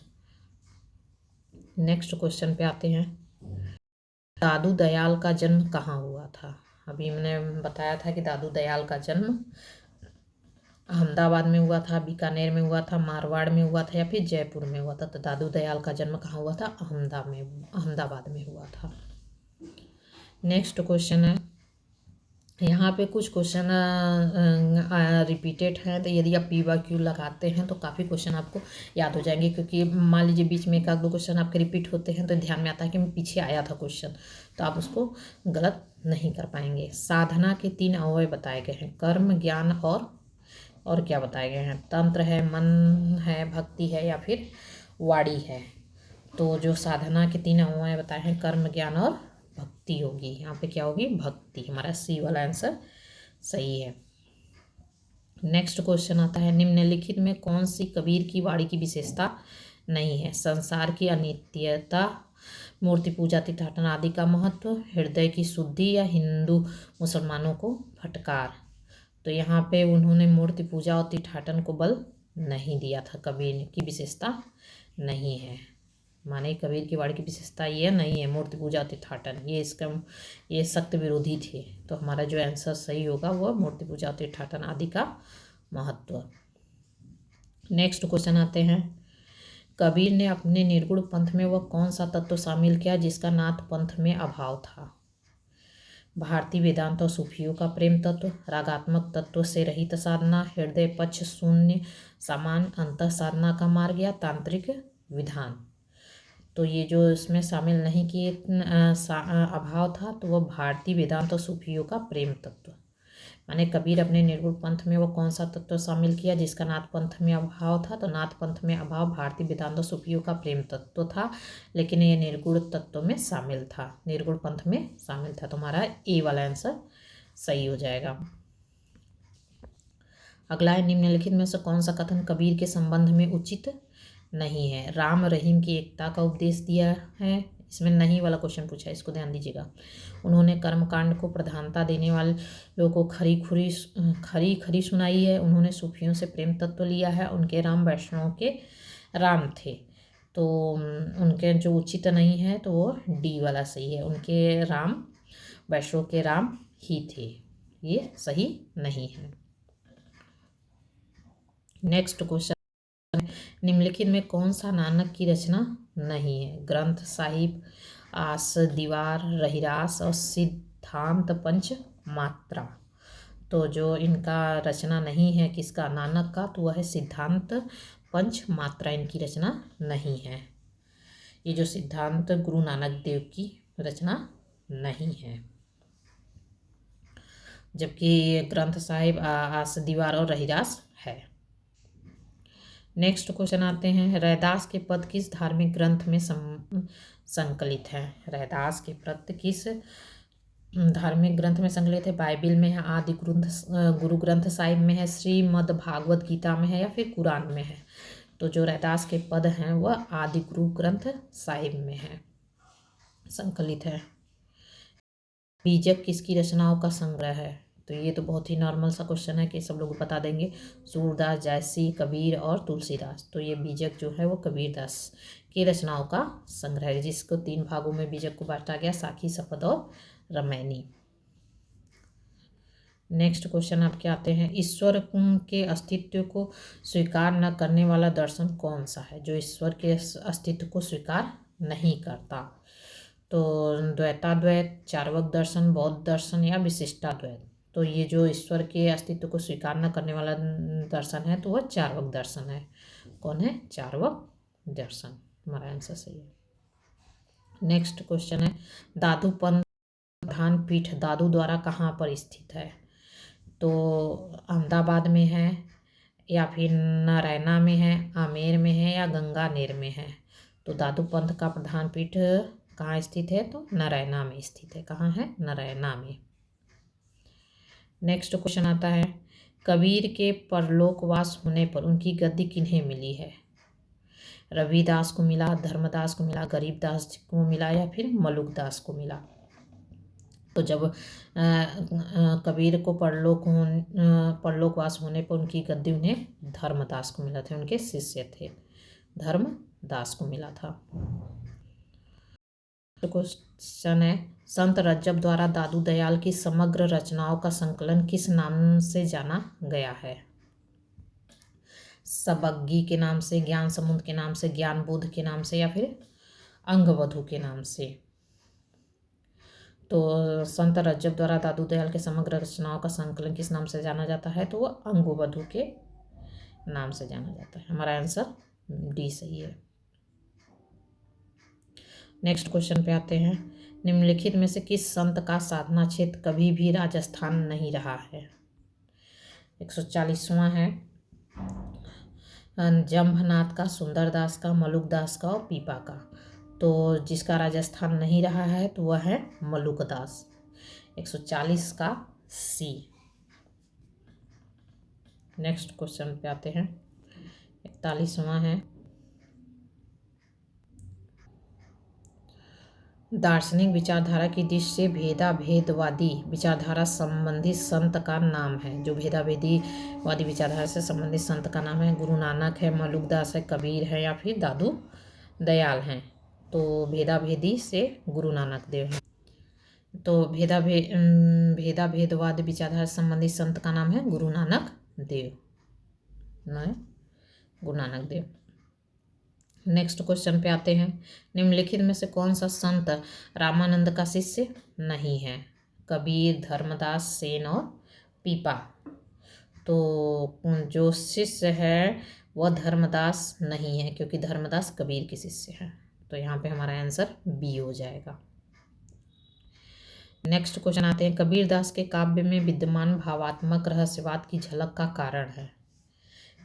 नेक्स्ट क्वेश्चन पे आते हैं। दादू दयाल का जन्म कहाँ हुआ था? अभी मैंने बताया था कि दादू दयाल का जन्म अहमदाबाद में हुआ था, बीकानेर में हुआ था, मारवाड़ में हुआ था या फिर जयपुर में हुआ था। तो दादू दयाल का जन्म कहाँ हुआ था? अहमदाबाद में हुआ था। नेक्स्ट क्वेश्चन है, यहाँ पे कुछ क्वेश्चन रिपीटेड हैं, तो यदि आप PYQ लगाते हैं तो काफ़ी क्वेश्चन आपको याद हो जाएंगे, क्योंकि मान लीजिए बीच में एक आध दो क्वेश्चन आपके रिपीट होते हैं तो ध्यान में आता है कि मैं पीछे आया था क्वेश्चन, तो आप उसको गलत नहीं कर पाएंगे। साधना के 3 अवयव बताए गए हैं, कर्म, ज्ञान और क्या बताए गए हैं? तंत्र है, मन है, भक्ति है या फिर वाणी है? तो जो साधना के 3 अवयव बताए हैं, कर्म, ज्ञान और भक्ति होगी। यहाँ पे क्या होगी? भक्ति। हमारा C वाला आंसर सही है। नेक्स्ट क्वेश्चन आता है, निम्नलिखित में कौन सी कबीर की वाणी की विशेषता नहीं है? संसार की अनित्यता, मूर्ति पूजा तीर्थाटन आदि का महत्व, हृदय की शुद्धि या हिंदू मुसलमानों को फटकार। तो यहाँ पे उन्होंने मूर्ति पूजा और तीर्थाटन को बल नहीं दिया था, कबीर की विशेषता नहीं है। माने कबीर की वाणी की विशेषता ये नहीं है मूर्ति पूजा तीर्थाटन, ये सख्त विरोधी थे। तो हमारा जो आंसर सही होगा वह मूर्ति पूजा तीर्थाटन आदि का महत्व। नेक्स्ट क्वेश्चन आते हैं, कबीर ने अपने निर्गुण पंथ में वह कौन सा तत्व शामिल किया जिसका नाथ पंथ में अभाव था? भारतीय वेदांत और सूफियों का प्रेम तत्व, रागात्मक तत्व से रहित साधना, हृदय पक्ष शून्य समान अंतः साधना का मार्ग या तांत्रिक विधान। तो ये जो इसमें शामिल नहीं किए अभाव था, तो वह भारतीय वेदांत और सूफियों का प्रेम तत्व। माने कबीर अपने निर्गुण पंथ में वो कौन सा तत्व शामिल किया जिसका नाथ पंथ में अभाव था? तो नाथ पंथ में अभाव भारतीय वेदांत और सूफियों का प्रेम तत्व था, लेकिन ये निर्गुण तत्व में शामिल था, निर्गुण पंथ में शामिल था। तो हमारा ए वाला आंसर सही हो जाएगा। अगला है, निम्नलिखित में से कौन सा कथन कबीर के संबंध में उचित नहीं है? राम रहीम की एकता का उपदेश दिया है, इसमें नहीं वाला क्वेश्चन पूछा है, इसको ध्यान दीजिएगा। उन्होंने कर्मकांड को प्रधानता देने वाले लोगों को खरी खरी सुनाई है। उन्होंने सूफियों से प्रेम तत्व लिया है। उनके राम वैष्णव के राम थे। तो उनके जो उचित नहीं है तो वो डी वाला सही है, उनके राम वैष्णव के राम ही थे, ये सही नहीं है। नेक्स्ट क्वेश्चन, निम्नलिखित में कौन सा नानक की रचना नहीं है? ग्रंथ साहिब, आस दीवार, रहिरास और सिद्धांत पंच मात्रा। तो जो इनका रचना नहीं है किसका? नानक का, तो वह है सिद्धांत पंच मात्रा, इनकी रचना नहीं है। ये जो सिद्धांत गुरु नानक देव की रचना नहीं है, जबकि ग्रंथ साहिब, आस दीवार और रहिरास है। नेक्स्ट क्वेश्चन आते हैं, रैदास के पद किस धार्मिक ग्रंथ में संकलित है? रैदास के पद किस धार्मिक ग्रंथ में संकलित है? बाइबिल में है, आदि गुरु ग्रंथ साहिब में है, श्रीमद् भागवत गीता में है या फिर कुरान में है? तो जो रैदास के पद हैं वह आदि गुरु ग्रंथ साहिब में है, संकलित है। बीजक किसकी रचनाओं का संग्रह है? तो ये तो बहुत ही नॉर्मल सा क्वेश्चन है कि सब लोग बता देंगे, सूरदास, जयसी, कबीर और तुलसीदास। तो ये बीजक जो है वो कबीरदास की रचनाओं का संग्रह है, जिसको 3 भागों में बीजक को बांटा गया, साखी, शपथ और रामायणी। नेक्स्ट क्वेश्चन आपके आते हैं, ईश्वर के अस्तित्व को स्वीकार न करने वाला दर्शन कौन सा है? जो ईश्वर के अस्तित्व को स्वीकार नहीं करता? तो द्वैताद्वैत, चार्वक दर्शन, बौद्ध दर्शन या विशिष्टाद्वैत। तो ये जो ईश्वर के अस्तित्व को स्वीकार न करने वाला दर्शन है तो वह चार्वक दर्शन है। कौन है? चार्वक दर्शन। हमारा आंसर सही है। नेक्स्ट क्वेश्चन है, दादू पंथ प्रधान पीठ दादू द्वारा कहाँ पर स्थित है? तो अहमदाबाद में है, या फिर नारायणा में है, आमेर में है या गंगानेर में है। तो दादू पंथ का प्रधान पीठ कहाँ स्थित है? तो नारायणा में स्थित है। कहाँ है? नारायणा में। नेक्स्ट क्वेश्चन आता है, कबीर के परलोकवास होने पर उनकी गद्दी किन्हें मिली है? रविदास को मिला, धर्मदास को मिला, गरीबदास को मिला या फिर मलुकदास को मिला? तो जब कबीर को परलोकवास होने पर उनकी गद्दी उन्हें धर्मदास को मिला था, उनके शिष्य थे, धर्मदास को मिला था। तो क्वेश्चन है, संत रज्जब द्वारा दादू दयाल की समग्र रचनाओं का संकलन किस नाम से जाना गया है? सबग्गी के नाम से, ज्ञान समुद्र के नाम से, ज्ञान बोध के नाम से या फिर अंगवधु के नाम से? तो संत रज्जब द्वारा दादू दयाल के समग्र रचनाओं का संकलन किस नाम से जाना जाता है? तो वह अंगवधु के नाम से जाना जाता है। हमारा आंसर डी सही है। नेक्स्ट क्वेश्चन पे आते हैं, निम्नलिखित में से किस संत का साधना क्षेत्र कभी भी राजस्थान नहीं रहा है? 140वां है, जम्भनाथ का, सुंदरदास का, मलुकदास का और पीपा का। तो जिसका राजस्थान नहीं रहा है तो वह है मलुकदास। 140 का सी। नेक्स्ट क्वेश्चन पे आते हैं, 41वां है, दार्शनिक विचारधारा की दृष्टि से भेदाभेदवादी विचारधारा संबंधित संत का नाम है। जो भेदाभेदवादी विचारधारा से संबंधित संत का नाम है, गुरु नानक है, मलुकदास है, कबीर है या फिर दादू दयाल हैं? तो भेदाभेदी से गुरु नानक देव हैं। तो भेदाभेदवाद विचारधारा से संबंधित संत का नाम है गुरु नानक देव, गुरु नानक देव। नेक्स्ट क्वेश्चन पे आते हैं, निम्नलिखित में से कौन सा संत रामानंद का शिष्य नहीं है? कबीर, धर्मदास, सेन और पीपा। तो जो शिष्य है वह धर्मदास नहीं है, क्योंकि धर्मदास कबीर के शिष्य हैं। तो यहाँ पे हमारा आंसर बी हो जाएगा। नेक्स्ट क्वेश्चन आते हैं, कबीरदास के काव्य में विद्यमान भावात्मक रहस्यवाद की झलक का कारण है?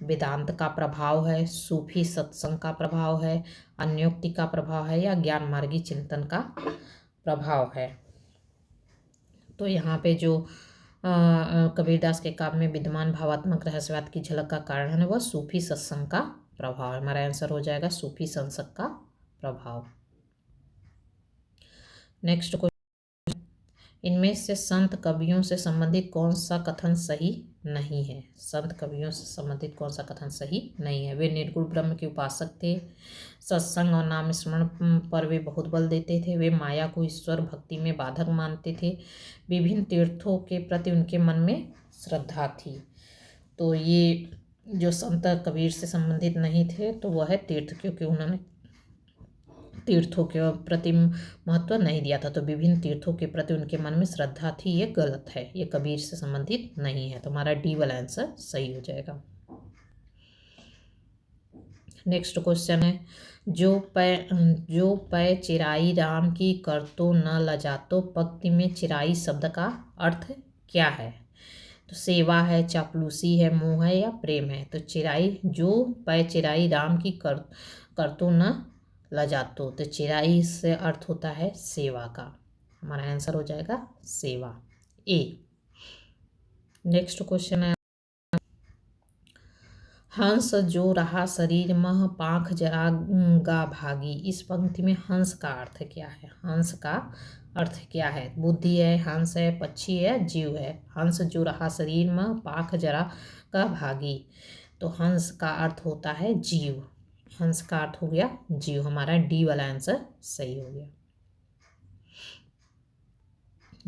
वेदांत का प्रभाव है, सूफी सत्संग का प्रभाव है, अन्योक्ति का प्रभाव है या ज्ञान मार्गी चिंतन का प्रभाव है? तो यहाँ पे जो कबीरदास के काव्य में विद्यमान भावात्मक रहस्यवाद की झलक का कारण है वह सूफी सत्संग का प्रभाव है। हमारा आंसर हो जाएगा सूफी सत्संग का प्रभाव। नेक्स्ट क्वेश्चन, इनमें से संत कवियों से संबंधित कौन सा कथन सही नहीं है? संत कवियों से संबंधित कौन सा कथन सही नहीं है? वे निर्गुण ब्रह्म के उपासक थे, सत्संग और नाम स्मरण पर वे बहुत बल देते थे, वे माया को ईश्वर भक्ति में बाधक मानते थे, विभिन्न तीर्थों के प्रति उनके मन में श्रद्धा थी। तो ये जो संत कबीर से संबंधित नहीं थे तो वह है तीर्थ, क्योंकि उन्होंने तीर्थों के प्रति महत्व नहीं दिया था। तो विभिन्न तीर्थों के प्रति उनके मन में श्रद्धा थी, ये गलत है, ये कबीर से संबंधित नहीं है। तो हमारा डी वाला आंसर सही हो जाएगा। नेक्स्ट क्वेश्चन है, जो पै चिराई राम की कर तो न लजातो, पंक्ति में चिराई शब्द का अर्थ क्या है? तो सेवा है, चापलूसी है, मोह है या प्रेम है? तो चिराई, जो पै चिराई राम की कर तो न लजातो, तो चिराई से अर्थ होता है सेवा का। हमारा आंसर हो जाएगा सेवा, ए। नेक्स्ट क्वेश्चन है, हंस जो रहा शरीर मह पांख जरा गा भागी, इस पंक्ति में हंस का अर्थ क्या है? हंस का अर्थ क्या है? बुद्धि है, हंस है, पक्षी है, जीव है? हंस जो रहा शरीर मह पांख जरा गा भागी, तो हंस का अर्थ होता है जीव। हंस का अर्थ हो गया जीव। हमारा डी वाला आंसर सही हो गया।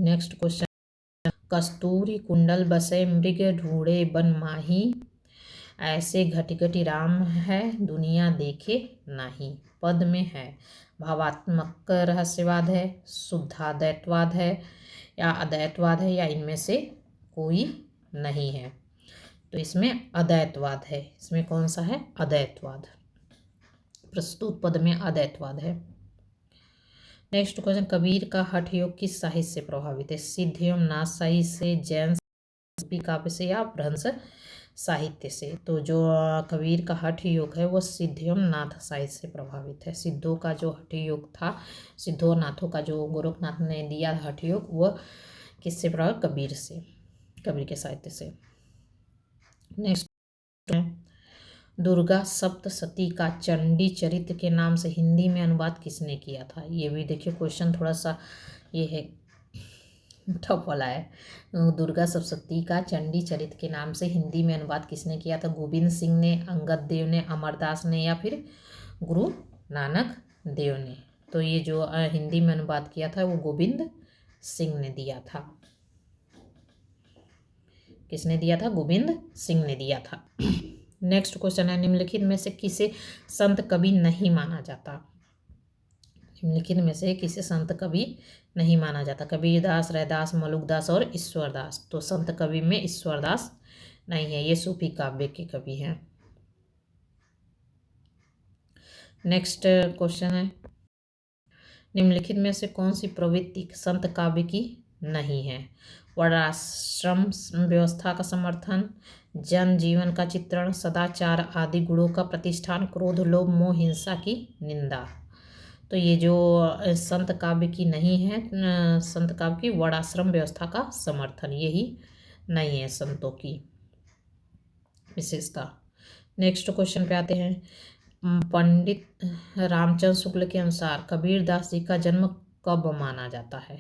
नेक्स्ट क्वेश्चन, कस्तूरी कुंडल बसे मृग ढूंढे बन माही, ऐसे घटी घटी राम है दुनिया देखे नाही। पद में है भावात्मक रहस्यवाद है, शुद्धाद्वैतवाद है या अद्वैतवाद है या इनमें से कोई नहीं है? तो इसमें अद्वैतवाद है। इसमें कौन सा है? अद्वैतवाद। प्रस्तुत पद में अद्वैतवाद है। नेक्स्ट क्वेश्चन, कबीर का हठ योग किस साहित्य से प्रभावित है? सिद्ध एवं नाथ साहित्य से, जैन काव्य से या अपभ्रंश साहित्य से। तो जो कबीर का हठ योग है वो सिद्धियों नाथ साहित्य से प्रभावित है। सिद्धों का जो हठ योग था, सिद्धों नाथों का जो गोरखनाथ ने दिया हठ योग, वह किससे प्रभावित? कबीर से, कबीर के साहित्य से। नेक्स्ट है, दुर्गा सप्तशती का चंडी चरित्र के नाम से हिंदी में अनुवाद किसने किया था? ये भी देखिए क्वेश्चन थोड़ा सा ये है, टफ वाला है। दुर्गा सप्तशती का चंडी चरित्र के नाम से हिंदी में अनुवाद किसने किया था? गोविंद सिंह ने, अंगद देव ने, अमरदास ने, या फिर गुरु नानक देव ने? तो ये जो हिंदी में अनुवाद किया था वो गोविंद सिंह ने दिया था। किसने दिया था? गोविंद सिंह ने दिया था। नेक्स्ट क्वेश्चन है, निम्नलिखित में से किसे संत कवि नहीं माना जाता? निम्नलिखित में से किसे संत कवि नहीं माना जाता? कबीरदास, रैदास, मलुकदास और ईश्वरदास। तो संत कवि में ईश्वरदास नहीं है, ये सूफी काव्य के कवि हैं। नेक्स्ट क्वेश्चन है, निम्नलिखित में से कौन सी प्रवृत्ति संत काव्य की नहीं है? वर्णाश्रम व्यवस्था का समर्थन, जन जीवन का चित्रण, सदाचार आदि गुणों का प्रतिष्ठान, क्रोध, लोभ, मोह, हिंसा की निंदा। तो ये जो संत काव्य की नहीं है, संत काव्य की वर्णाश्रम व्यवस्था का समर्थन, यही नहीं है संतों की विशेषता। नेक्स्ट क्वेश्चन पे आते हैं, पंडित रामचंद्र शुक्ल के अनुसार कबीरदास जी का जन्म कब माना जाता है?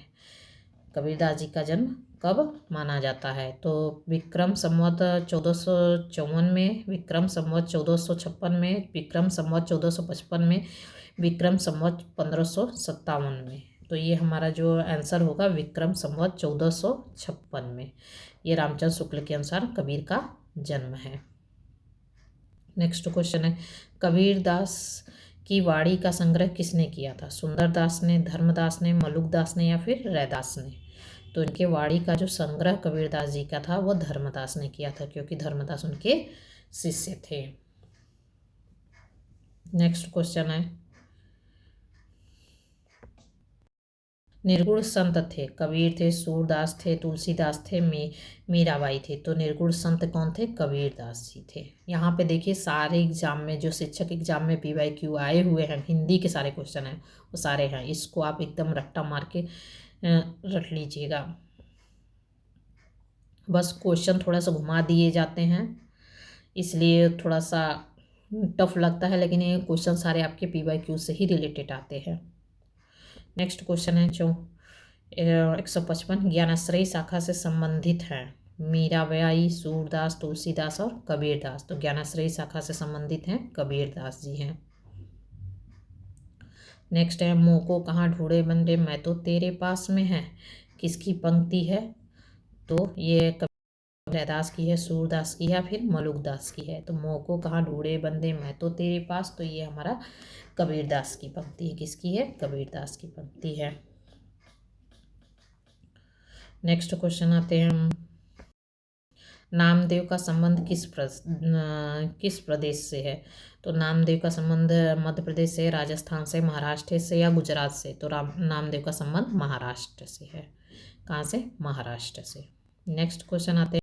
कबीरदास जी का जन्म कब माना जाता है? तो विक्रम संवत 1454 में, विक्रम संवत 1456 में, विक्रम संवत 1455 में, विक्रम संवत 1557 में। तो ये हमारा जो आंसर होगा विक्रम संवत 1456 में। ये रामचंद्र शुक्ल के अनुसार कबीर का जन्म है। नेक्स्ट क्वेश्चन है, कबीरदास की वाणी का संग्रह किसने किया था? सुंदरदास ने, धर्मदास ने, मलुकदास ने, या फिर रैदास ने? तो इनके वाणी का जो संग्रह कबीरदास जी का था वो धर्मदास ने किया था, क्योंकि धर्मदास उनके शिष्य थे। नेक्स्ट क्वेश्चन है, निर्गुण संत थे, कबीर थे, सूरदास थे, तुलसीदास थे, मीराबाई थे। तो निर्गुण संत कौन थे? कबीरदास जी थे। यहाँ पे देखिए सारे एग्जाम में, जो शिक्षक एग्जाम में PYQ आए हुए हैं, हिंदी के सारे क्वेश्चन हैं वो सारे हैं। इसको आप एकदम रट्टा मार के रट लीजिएगा। बस क्वेश्चन थोड़ा सा घुमा दिए जाते हैं, इसलिए थोड़ा सा टफ लगता है, लेकिन ये क्वेश्चन सारे आपके PYQ से ही रिलेटेड आते हैं। नेक्स्ट क्वेश्चन है जो 155, ज्ञानाश्रयी शाखा से संबंधित है मीराबाई, सूरदास, तुलसीदास और कबीरदास। तो ज्ञानाश्रयी शाखा से संबंधित हैं कबीरदास जी हैं। नेक्स्ट है, मुँह को कहाँ ढूंढे बंदे, मैं तो तेरे पास में है, किसकी पंक्ति है? तो ये रैदास की है, सूरदास की है, या फिर मलुकदास की है? तो मोह को कहाँ ढूंढे बंदे, मैं तो तेरे पास। तो ये हमारा कबीरदास की पंक्ति है। किसकी है? कबीरदास की पंक्ति है। नेक्स्ट क्वेश्चन आते हैं, नामदेव का संबंध किस प्रदेश से है? तो नामदेव का संबंध मध्य प्रदेश से, राजस्थान से, महाराष्ट्र से, या गुजरात से? तो नामदेव का संबंध महाराष्ट्र से है। कहाँ से? महाराष्ट्र से। नेक्स्ट क्वेश्चन आते हैं,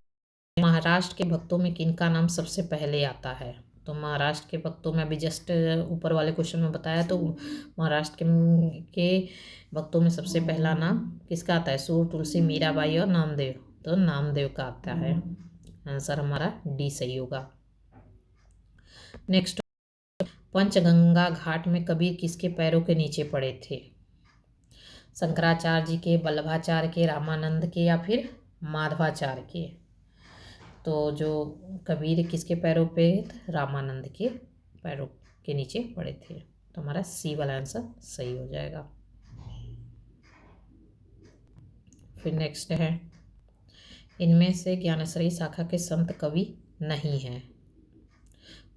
महाराष्ट्र के भक्तों में किनका नाम सबसे पहले आता है? तो महाराष्ट्र के भक्तों में अभी जस्ट ऊपर वाले क्वेश्चन में बताया, तो महाराष्ट्र के भक्तों में सबसे पहला नाम किसका आता है? सूर, तुलसी, मीराबाई और नामदेव। तो नामदेव का आता है। आंसर हमारा डी सही होगा। नेक्स्ट, पंचगंगा घाट में कबीर किसके पैरों के नीचे पड़े थे? शंकराचार्य जी के, वल्लभाचार्य के, रामानंद के, या फिर माधवाचार्य के? तो जो कबीर किसके पैरों पे? रामानंद के पैरों के नीचे पड़े थे। तो हमारा सी वाला आंसर सही हो जाएगा। फिर नेक्स्ट है, इनमें से ज्ञानाश्रयी शाखा के संत कवि नहीं हैं?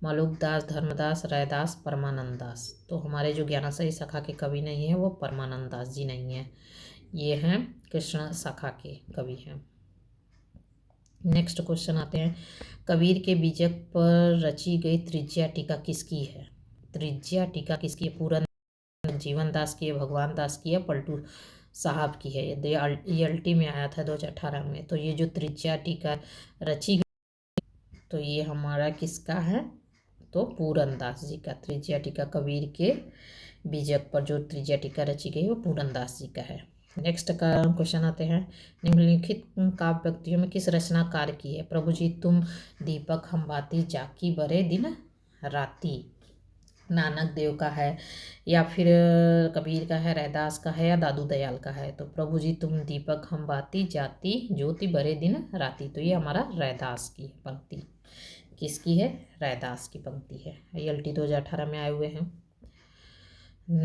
मलुकदास, धर्मदास, रैदास, परमानंद दास। तो हमारे जो ज्ञानाश्रयी शाखा के कवि नहीं है वो परमानंद दास जी नहीं है, ये हैं कृष्ण शाखा के कवि हैं। नेक्स्ट क्वेश्चन आते हैं, कबीर के बीजक पर रची गई त्रिज्या टीका किसकी है? त्रिज्या टीका किसकी है? पूरन जीवन दास की है, भगवान दास की है, पलटू साहब की है। ये ELT में आया था 2018 में। तो ये जो त्रिज्या टीका रची गई, तो ये हमारा किसका है, तो पूरन दास जी का। त्रिज्या टीका कबीर के बीजक पर जो त्रिज्या टीका रची गई वो पूरन दास जी का है। नेक्स्ट का क्वेश्चन आते हैं, निम्नलिखित काव्य पंक्तियों में किस रचनाकार की है। प्रभु जी तुम दीपक हम बाती जाकी बरे दिन राती, नानक देव का है या फिर कबीर का है, रैदास का है या दादू दयाल का है। तो प्रभु जी तुम दीपक हम बाती जाती ज्योति बरे दिन राती, तो ये हमारा रैदास की पंक्ति। किसकी है, रैदास की पंक्ति है। ILT 2018 में आए हुए हैं।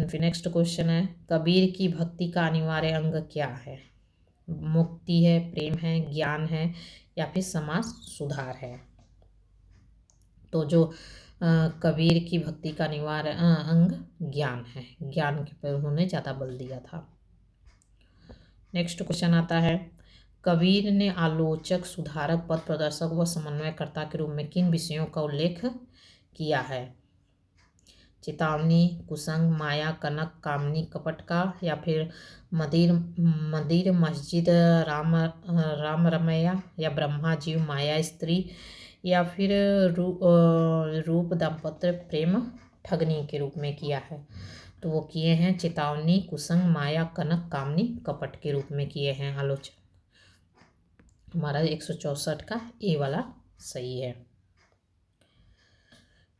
फिर नेक्स्ट क्वेश्चन है, कबीर की भक्ति का अनिवार्य अंग क्या है। मुक्ति है, प्रेम है, ज्ञान है या फिर समाज सुधार है। तो जो कबीर की भक्ति का अनिवार्य अंग ज्ञान है, ज्ञान के पर उन्होंने ज़्यादा बल दिया था। नेक्स्ट क्वेश्चन आता है, कबीर ने आलोचक, सुधारक, पथ प्रदर्शक व समन्वयकर्ता के रूप में किन विषयों का उल्लेख किया है। चेतावनी, कुसंग, माया, कनक, कामनी, कपट का या फिर मंदिर, मस्जिद, राम रमैया या ब्रह्मा जीव, माया, स्त्री या फिर रूप, दाम्पत्य, प्रेम, ठगनी के रूप में किया है। तो वो किए हैं चेतावनी, कुसंग, माया, कनक, कामनी, कपट के रूप में किए हैं आलोचना। हमारा 164 का ए वाला सही है।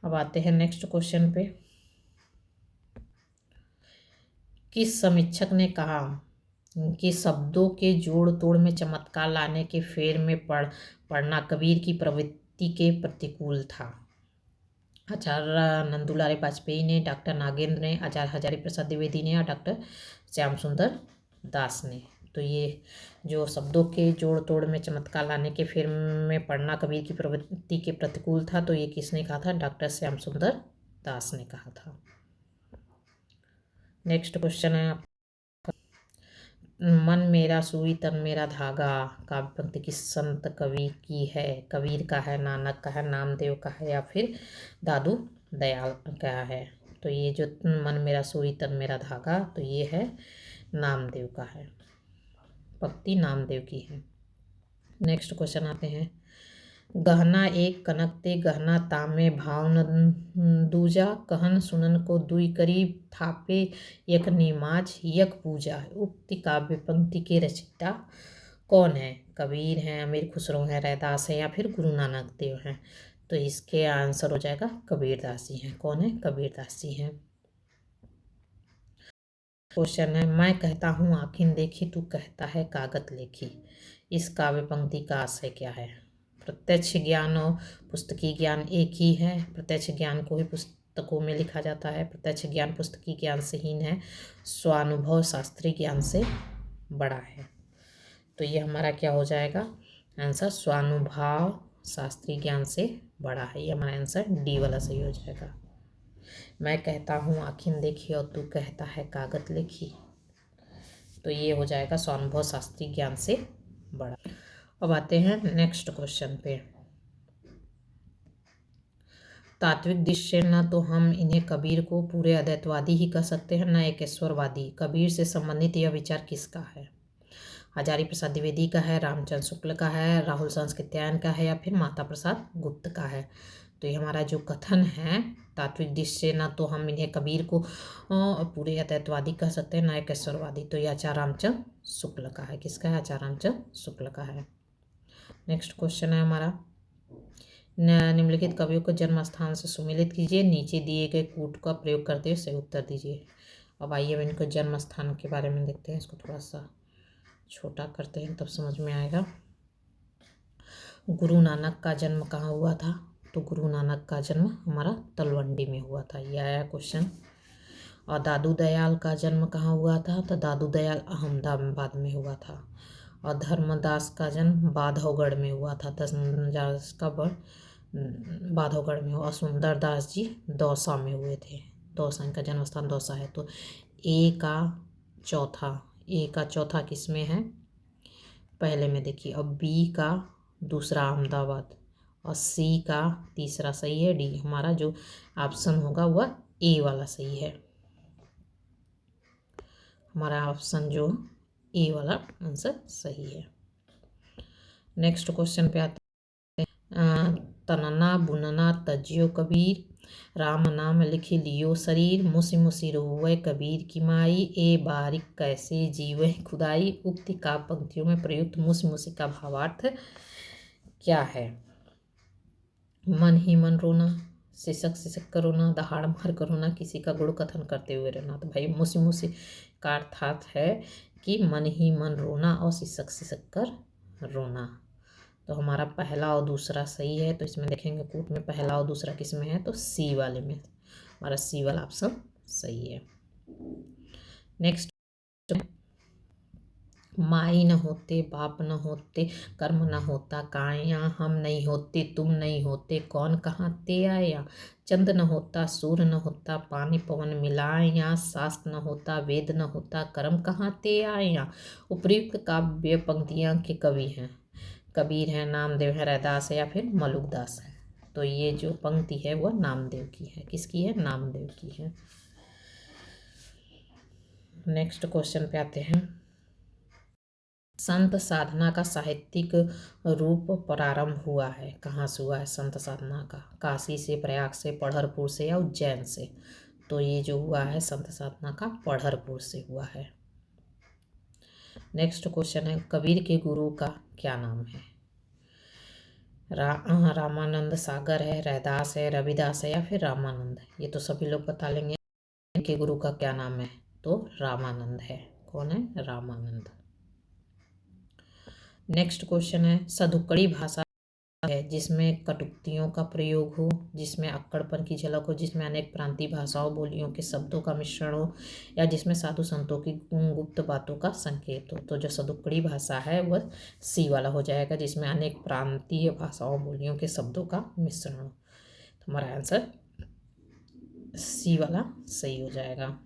अब आते हैं नेक्स्ट क्वेश्चन पे, किस समीक्षक ने कहा कि शब्दों के जोड़ तोड़ में चमत्कार लाने के फेर में पढ़ना कबीर की प्रवृत्ति के प्रतिकूल था। आचार्य नंदुलारे वाजपेयी ने, डॉक्टर नागेंद्र ने, आचार्य हजारी प्रसाद द्विवेदी ने और डॉक्टर श्याम सुंदर दास ने। तो ये जो शब्दों के जोड़ तोड़ में चमत्कार लाने के फेर में पढ़ना कबीर की प्रवृत्ति के प्रतिकूल था, तो ये किसने कहा था, डॉक्टर श्याम सुंदर दास ने कहा था। नेक्स्ट क्वेश्चन है, मन मेरा सुई तन मेरा धागा काव्य पंक्ति किस संत कवि की है। कबीर का है, नानक का है, नामदेव का है या फिर दादू दयाल का है। तो ये जो मन मेरा सुई तन मेरा धागा, तो ये है नामदेव का है, पंक्ति नामदेव की है। नेक्स्ट क्वेश्चन आते हैं, गहना एक कनक ते गहना तामे भावन दूजा, कहन सुनन को दुई करीब थापे यक निमाज यक पूजा। उक्ति काव्य पंक्ति के रचयिता कौन है। कबीर हैं, अमीर खुसरो हैं, रैदास है या फिर गुरु नानक देव हैं। तो इसके आंसर हो जाएगा कबीरदास जी हैं। कौन है, कबीरदास जी हैं। क्वेश्चन है, मैं कहता हूँ आँखें देखी तू कहता है कागत लेखी, इस काव्य पंक्ति का आशय क्या है। प्रत्यक्ष ज्ञान और पुस्तकीय ज्ञान एक ही है। प्रत्यक्ष ज्ञान को ही पुस्तकों में लिखा जाता है। प्रत्यक्ष ज्ञान पुस्तकीय ज्ञान से हीन है, स्वानुभव शास्त्रीय ज्ञान से बड़ा है। तो ये हमारा क्या हो जाएगा आंसर, स्वानुभव शास्त्रीय ज्ञान से बड़ा है। ये हमारा आंसर डी वाला सही हो जाएगा। मैं कहता हूँ आँखें देखी और तू कहता है कागज लिखी, तो ये हो जाएगा स्वानुभव शास्त्रीय ज्ञान से बड़ा। अब आते हैं नेक्स्ट क्वेश्चन पे, तात्विक दृष्टि से न तो हम इन्हें कबीर को पूरे अद्वैतवादी ही कह सकते हैं, न एक ईश्वरवादी। कबीर से संबंधित यह विचार किसका है। हजारी प्रसाद द्विवेदी का है, रामचंद्र शुक्ल का है, राहुल संस्कृत्यायन का है या फिर माता प्रसाद गुप्त का है। तो ये हमारा जो कथन है, तात्विक दृष्टि से ना तो हम इन्हें कबीर को पूरे अद्वैतवादी कह सकते हैं, ना एक ईश्वरवादी। तो ये आचार्य रामचंद्र शुक्ल का है। किसका है, आचार्य रामचंद्र शुक्ल का है। नेक्स्ट क्वेश्चन है हमारा, निम्नलिखित कवियों को जन्म स्थान से सुमेलित कीजिए, नीचे दिए गए कूट का प्रयोग करते हुए सही उत्तर दीजिए। अब आइए हम इनको जन्म स्थान के बारे में देखते हैं। इसको थोड़ा सा छोटा करते हैं तब समझ में आएगा। गुरु नानक का जन्म कहाँ हुआ था, तो गुरु नानक का जन्म हमारा तलवंडी में हुआ था, यह आया क्वेश्चन। और दादू दयाल का जन्म कहाँ हुआ था, तो दादू दयाल अहमदाबाद में हुआ था। और धर्मदास का जन्म बाधवगढ़ में हुआ था, धर्मदास का बाधवगढ़ में हुआ। और सुंदर दास जी दौसा में हुए थे, दौसा इनका जन्म स्थान दौसा है। तो ए का चौथा किस में है, पहले में देखिए। अब बी का दूसरा अहमदाबाद और सी का तीसरा सही है। डी हमारा जो ऑप्शन होगा वह ए वाला सही है। हमारा ऑप्शन जो ए वाला आंसर सही है। नेक्स्ट क्वेश्चन पे आते हैं, तनना बुनना तजियो कबीर, राम नाम लिख लियो शरीर, मुसि मुसि रोवे कबीर की माई, ए बारिक कैसे जीवे खुदाई। उक्ति काव्य पंक्तियों में प्रयुक्त मुसि मुसि का भावार्थ क्या है? मन ही मन रोना, सिसक सिसक कर रोना, दहाड़ मार कर रोना, किसी का गुण कथन करते हुए रहना। तो भाई मुसि मुसि का अर्थात है कि मन ही मन रोना और सिसक सिसक कर रोना। तो हमारा पहला और दूसरा सही है। तो इसमें देखेंगे कूट में पहला और दूसरा किस में है, तो सी वाले में। हमारा सी वाला ऑप्शन सही है। नेक्स्ट, माई न होते बाप न होते कर्म न होता काया, हम नहीं होते तुम नहीं होते कौन कहाँ ते आया, चंद न होता सूर्य न होता पानी पवन मिलाया, शास्त्र न होता वेद न होता कर्म कहाँ ते आया। उपर्युक्त काव्य पंक्तियाँ के कवि हैं, कबीर है, नामदेव है, रैदास है या फिर मलुकदास है। तो ये जो पंक्ति है वह नामदेव की है। किसकी है? नामदेव की है। नेक्स्ट क्वेश्चन पे आते हैं। संत साधना का साहित्यिक रूप प्रारंभ हुआ है, कहाँ से हुआ है संत साधना का? काशी से, प्रयाग से, पढ़रपुर से या उज्जैन से? तो ये जो हुआ है संत साधना का पढ़रपुर से हुआ है। नेक्स्ट क्वेश्चन है, कबीर के गुरु का क्या नाम है? रामानंद सागर है, रैदास है, रविदास है या फिर रामानंद? ये तो सभी लोग बता लेंगे। के गुरु का क्या नाम है? तो रामानंद है। कौन है? रामानंद। नेक्स्ट क्वेश्चन है, सदुक्कड़ी भाषा है जिसमें कटुक्तियों का प्रयोग हो, जिसमें अक्कड़पन की झलक हो, जिसमें अनेक प्रांतीय भाषाओं बोलियों के शब्दों का मिश्रण हो, या जिसमें साधु संतों की गुप्त बातों का संकेत हो। तो जो सदुक्कड़ी भाषा है वह सी वाला हो जाएगा, जिसमें अनेक प्रांतीय भाषाओं बोलियों के शब्दों का मिश्रण हो। तो हमारा आंसर सी वाला सही हो जाएगा।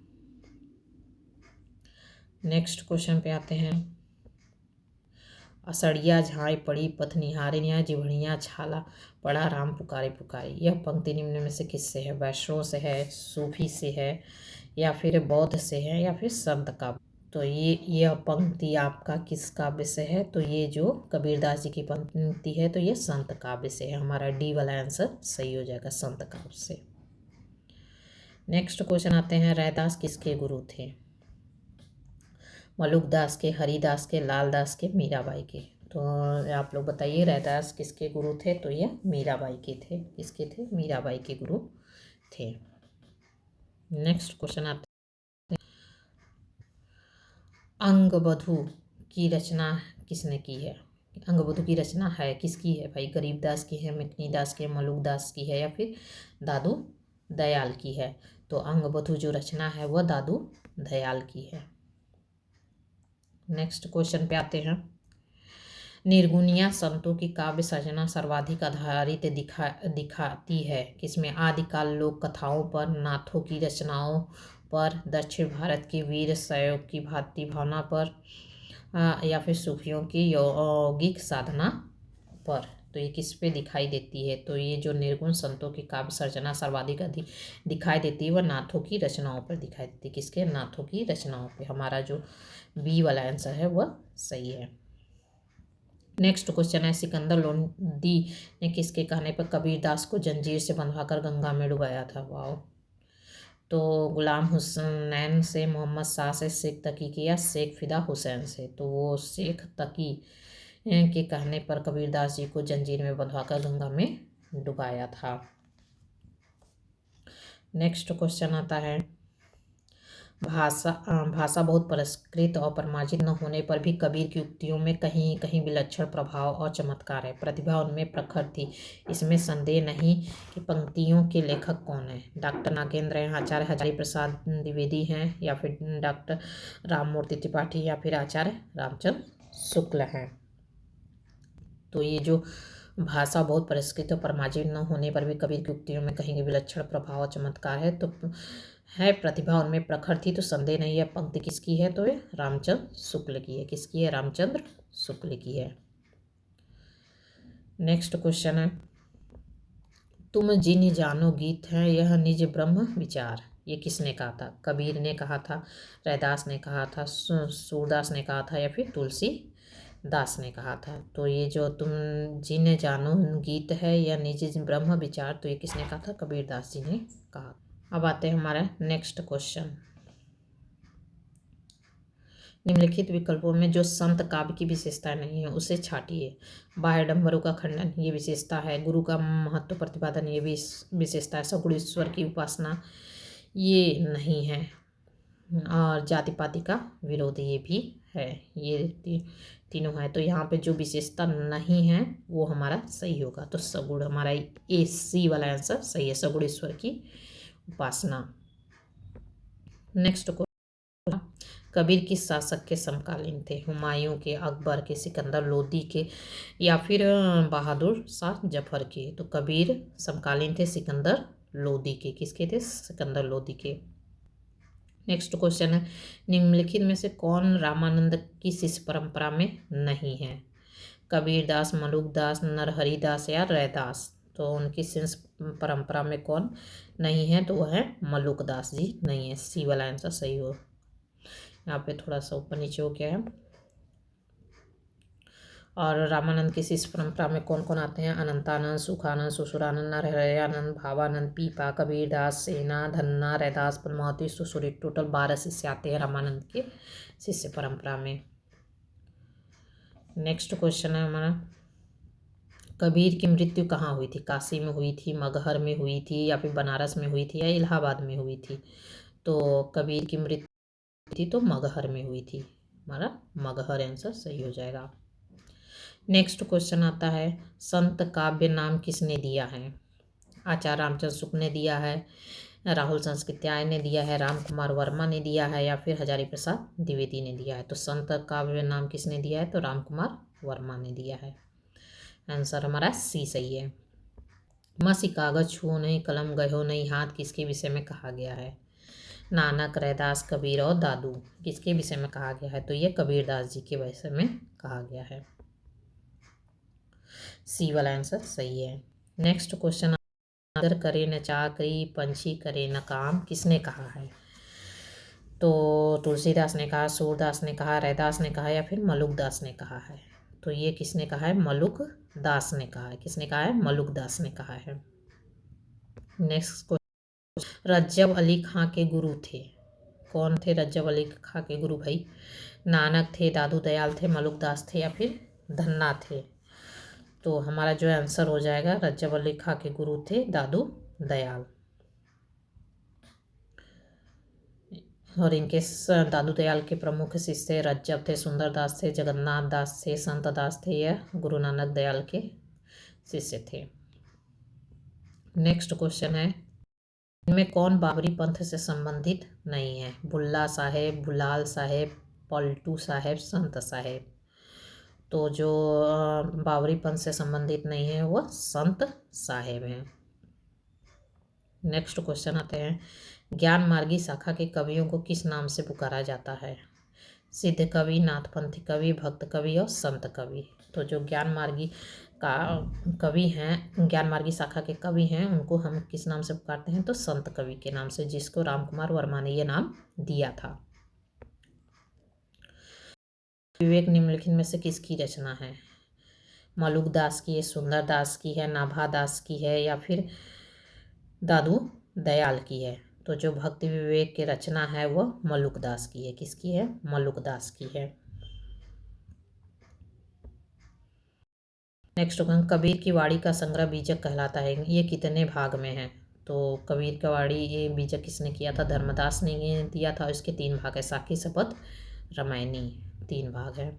नेक्स्ट क्वेश्चन पे आते हैं। असड़िया झाई पड़ी पथ निहारिया, जिभड़िया छाला पड़ा राम पुकारे पुकारे। यह पंक्ति निम्न में से किससे है? वैष्णव से है, सूफी से है या फिर बौद्ध से है या फिर संत का? तो यह पंक्ति आपका किस काव्य से है? तो ये जो कबीरदास जी की पंक्ति है तो ये संत काव्य से है। हमारा डी वाला आंसर सही हो जाएगा, संत काव्य से। नेक्स्ट क्वेश्चन आते हैं, रैदास किसके गुरु थे? मलुकदास के, हरिदास के, लालदास के, मीराबाई के? तो आप लोग बताइए रैदास किसके गुरु थे? तो ये मीराबाई के थे। किसके थे? मीराबाई के गुरु थे। नेक्स्ट क्वेश्चन आते हैं, अंगबधू की रचना किसने की है? अंगबधू की रचना है किसकी है भाई? गरीबदास की है, मिकनीदास की है, मलुकदास की है या फिर दादू दयाल की है? तो अंगबधू जो रचना है वह दादू दयाल की है। नेक्स्ट क्वेश्चन पे आते हैं, निर्गुणिया संतों की काव्य सृजना सर्वाधिक आधारित दिखाती है किसमें? आदिकाल लोक कथाओं पर, नाथों की रचनाओं पर, दक्षिण भारत की वीर शैव की भांति भावना पर, या फिर सूफियों की यौगिक साधना पर? तो ये किस पे दिखाई देती है? तो ये जो निर्गुण संतों की काव्य सर्जना सर्वाधिक दिखाई देती है वह नाथों की रचनाओं पर दिखाई देती है। किसके? नाथों की रचनाओं पे। हमारा जो बी वाला आंसर है वह सही है। नेक्स्ट क्वेश्चन है, सिकंदर लोदी ने किसके कहने पर कबीरदास को जंजीर से बंधवाकर गंगा में डुबाया था? वाओ। तो गुलाम हुसैन से, मोहम्मद शाह से, शेख तकी के या शेख फिदा हुसैन से? तो वो शेख तकी के कहने पर कबीरदास जी को जंजीर में बंधवाकर गंगा में डुबाया था। नेक्स्ट क्वेश्चन आता है, भाषा बहुत परिष्कृत और परिमार्जित न होने पर भी कबीर की उक्तियों में कहीं कहीं विलक्षण प्रभाव और चमत्कार है। प्रतिभा उनमें प्रखर थी, इसमें संदेह नहीं। कि पंक्तियों के लेखक कौन है? डॉक्टर नागेंद्र हैं, आचार्य हजारी प्रसाद द्विवेदी हैं या फिर डॉक्टर राममूर्ति त्रिपाठी या फिर आचार्य रामचंद्र शुक्ल हैं? तो ये जो भाषा बहुत परिष्कृत और परिमार्जित न होने पर भी कबीर की उक्तियों में कहीं विलक्षण प्रभाव और चमत्कार है, तो है प्रतिभा उनमें प्रखर थी, तो संदेह नहीं है। पंक्ति किसकी है? तो ये रामचंद्र शुक्ल की है। किसकी है? रामचंद्र शुक्ल की है। नेक्स्ट क्वेश्चन है, तुम जिन जानो गीत है यह निज ब्रह्म विचार। ये किसने कहा था? कबीर ने कहा था, रैदास ने कहा था, सूरदास ने कहा था या फिर तुलसी दास ने कहा था। तो ये जो तुम जिन्हें जानो गीत है या निजी ब्रह्म विचार, तो ये किसने कहा था? कबीर दास जी ने कहा। अब आते हैं हमारा नेक्स्ट क्वेश्चन। निम्नलिखित विकल्पों में जो संत काव्य की विशेषता नहीं है उसे छाटिए। बाह्य डंबरों का खंडन, ये विशेषता है। गुरु का महत्व प्रतिपादन, ये भी विशेषता है। सगुण ईश्वर की उपासना, ये नहीं है। और जाति पाति का विरोध, ये भी है। ये तीनों है। तो यहाँ पे जो विशेषता नहीं है वो हमारा सही होगा। तो सगुण हमारा ए सी वाला आंसर सही है, सगुण ईश्वर की उपासना। नेक्स्ट को, कबीर किस शासक के समकालीन थे? हुमायूं के, अकबर के, सिकंदर लोदी के, या फिर बहादुर शाह जफर के? तो कबीर समकालीन थे सिकंदर लोदी के। किसके थे? सिकंदर लोदी के। नेक्स्ट क्वेश्चन है, निम्नलिखित में से कौन रामानंद की शिष्य परंपरा में नहीं है? कबीर दास, मलुक दास, नरहरि दास या रैदास? तो उनकी शिष्य परंपरा में कौन नहीं है? तो वह है मलुक दास जी नहीं है। सी वाला आंसर सही हो। यहाँ पे थोड़ा सा ऊपर नीचे हो गया है। और रामानंद की शिष्य परंपरा में कौन कौन आते हैं? अनंतानंद, सुखानंद, सुसुरानंद, नरहरयानंद, भावानंद, पीपा, कबीरदास, सेना, धन्ना, रैदास, पद्मावती, सुसुरी। टोटल 12 शिष्य आते हैं रामानंद के शिष्य परंपरा में। नेक्स्ट क्वेश्चन है हमारा, कबीर की मृत्यु कहाँ हुई थी? काशी में हुई थी, मगहर में हुई थी, या फिर बनारस में हुई थी, या इलाहाबाद में हुई थी? तो कबीर की मृत्यु थी तो मगहर में हुई थी। हमारा मगहर आंसर सही हो जाएगा। नेक्स्ट क्वेश्चन आता है, संत काव्य नाम किसने दिया है? आचार्य रामचंद्र शुक्ल ने दिया है, राहुल संस्कृत्याय ने दिया है, राम कुमार वर्मा ने दिया है, या फिर हजारी प्रसाद द्विवेदी ने दिया है? तो संत काव्य नाम किसने दिया है? तो राम कुमार वर्मा ने दिया है। आंसर हमारा सी सही है। मसी कागज छुओ नहीं, कलम गयो नहीं हाथ, किसके विषय में कहा गया है? नानक, रैदास, कबीर और दादू, किसके विषय में कहा गया है? तो ये कबीरदास जी के विषय में कहा गया है। सी वाला आंसर सही है। नेक्स्ट क्वेश्चन, आदर करे न चाकरी, पंछी करे न काम, किसने कहा है? तो तुलसीदास ने कहा, सूरदास ने कहा, रैदास ने कहा, या फिर मलुक दास ने कहा है? तो ये किसने कहा है? मलुक दास ने कहा है। किसने कहा है? मलुक दास ने कहा है। नेक्स्ट क्वेश्चन, रज्जब अली खां के गुरु थे? कौन थे रज्जब अली खां के गुरु भाई? नानक थे, दादू दयाल थे, मलुक दास थे, या फिर धन्ना थे? तो हमारा जो आंसर हो जाएगा, रज्जब अली खां के गुरु थे दादू दयाल। और इनके दादू दयाल के प्रमुख शिष्य रज्जब थे, सुंदर दास थे, जगन्नाथ दास थे, संत दास थे, या गुरु नानक दयाल के शिष्य थे। नेक्स्ट क्वेश्चन है, इनमें कौन बाबरी पंथ से संबंधित नहीं है? बुल्ला साहेब, बुलाल साहेब, पलटू साहेब, संत साहेब? तो जो बाबरी पंथ से संबंधित नहीं है वह संत साहेब हैं। नेक्स्ट क्वेश्चन आते हैं, ज्ञान मार्गी शाखा के कवियों को किस नाम से पुकारा जाता है? सिद्ध कवि, नाथपंथी कवि, भक्त कवि और संत कवि? तो जो ज्ञान मार्गी का कवि हैं, ज्ञान मार्गी शाखा के कवि हैं, उनको हम किस नाम से पुकारते हैं? तो संत कवि के नाम से, जिसको राम कुमार वर्मा ने ये नाम दिया था। विवेक निम्नलिखित में से किसकी रचना है? मलुक दास की है, सुंदर दास की है, नाभा दास की है, या फिर दादू दयाल की है? तो जो भक्ति विवेक की रचना है वह मलुक दास की है। किसकी है? मलुक दास की है। नेक्स्ट, कबीर की वाणी का संग्रह बीजक कहलाता है, ये कितने भाग में है? तो कबीर का वाणी ये बीजक किसने किया था? धर्मदास ने दिया था। इसके 3 भाग है, साखी, शपथ, रामायणी, 3 भाग है।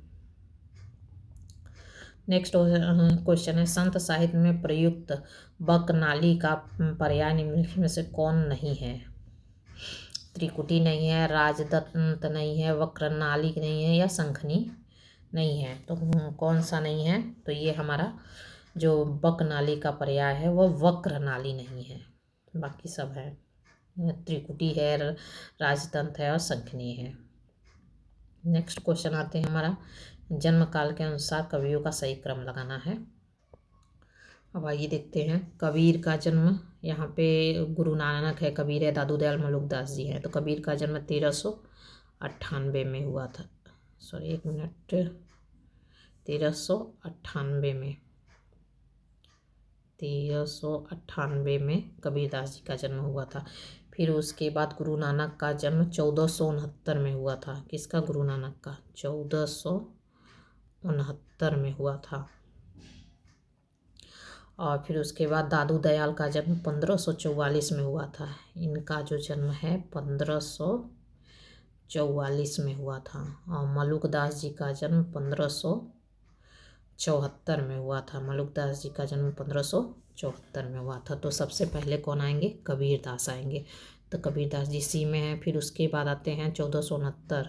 नेक्स्ट क्वेश्चन है, संत साहित्य में प्रयुक्त बकनाली का पर्याय निम्नलिखित में से कौन नहीं है? त्रिकुटी नहीं है, राजदत्त नहीं है, वक्रनाली नहीं है, या शंखनी नहीं है? तो कौन सा नहीं है? तो ये हमारा जो बकनाली का पर्याय है वह वक्रनाली नहीं है, बाकी सब है। त्रिकुटी है, राजतंत्र है और शंखनी है। नेक्स्ट क्वेश्चन आते हैं हमारा, जन्म काल के अनुसार कवियों का सही क्रम लगाना है। अब आइए देखते हैं, कबीर का जन्म, यहाँ पे गुरु नानक है, कबीर है, दादू दयाल, मलुक दास जी हैं। तो कबीर का जन्म 1398 में हुआ था। सॉरी, 1 मिनट, 1398 में 1398 में कबीरदास जी का जन्म हुआ था। फिर उसके बाद गुरु नानक का जन्म 1469 में हुआ था। किसका? गुरु नानक का 1469 में हुआ था। और फिर उसके बाद दादू दयाल का जन्म 1544 में हुआ था। इनका जो जन्म है 1544 में हुआ था। और मलुकदास जी का जन्म 1574 में हुआ था। मलुकदास जी का जन्म 1574 में हुआ था। तो सबसे पहले कौन आएंगे? कबीरदास आएंगे। तो कबीरदास जी सी में हैं। फिर उसके बाद आते हैं 1469,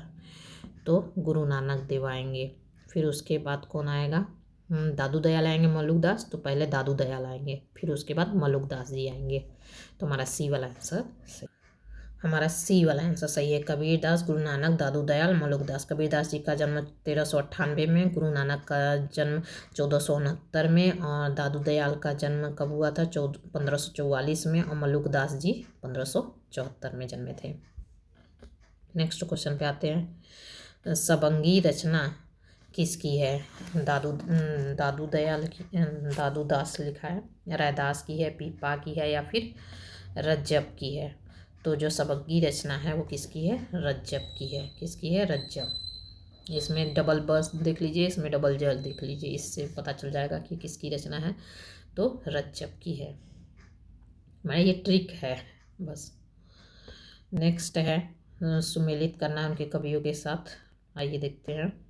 तो गुरु नानक देव आएंगे। फिर उसके बाद कौन आएगा? दादू दयाल आएंगे। मलुकदास, तो पहले दादू दयाल आएंगे, फिर उसके बाद मलुकदास जी आएंगे। तो हमारा सी वाला आंसर सही है। कबीरदास, गुरु नानक, दादू दयाल, मलुकदास। कबीरदास जी का जन्म 1398 में, गुरु नानक का जन्म 1469 में, और दादू दयाल का जन्म कब हुआ था? 1544 में, और मलुकदास जी 1574 में जन्मे थे। नेक्स्ट क्वेश्चन पे आते हैं। सबंगी रचना किसकी है? दादू दयाल की, दादू दास लिखा है, रैदास की है, पीपा की है, या फिर रज्जब की है? तो जो सबंगी रचना है वो किसकी है? रज्जब की है। किसकी है? रज्जब। इसमें डबल बस देख लीजिए, इसमें डबल जल देख लीजिए, इससे पता चल जाएगा कि किसकी रचना है। तो रज्जब की है। मैं ये ट्रिक है बस। नेक्स्ट है सुमेलित करना उनके कवियों के साथ। आइए देखते हैं।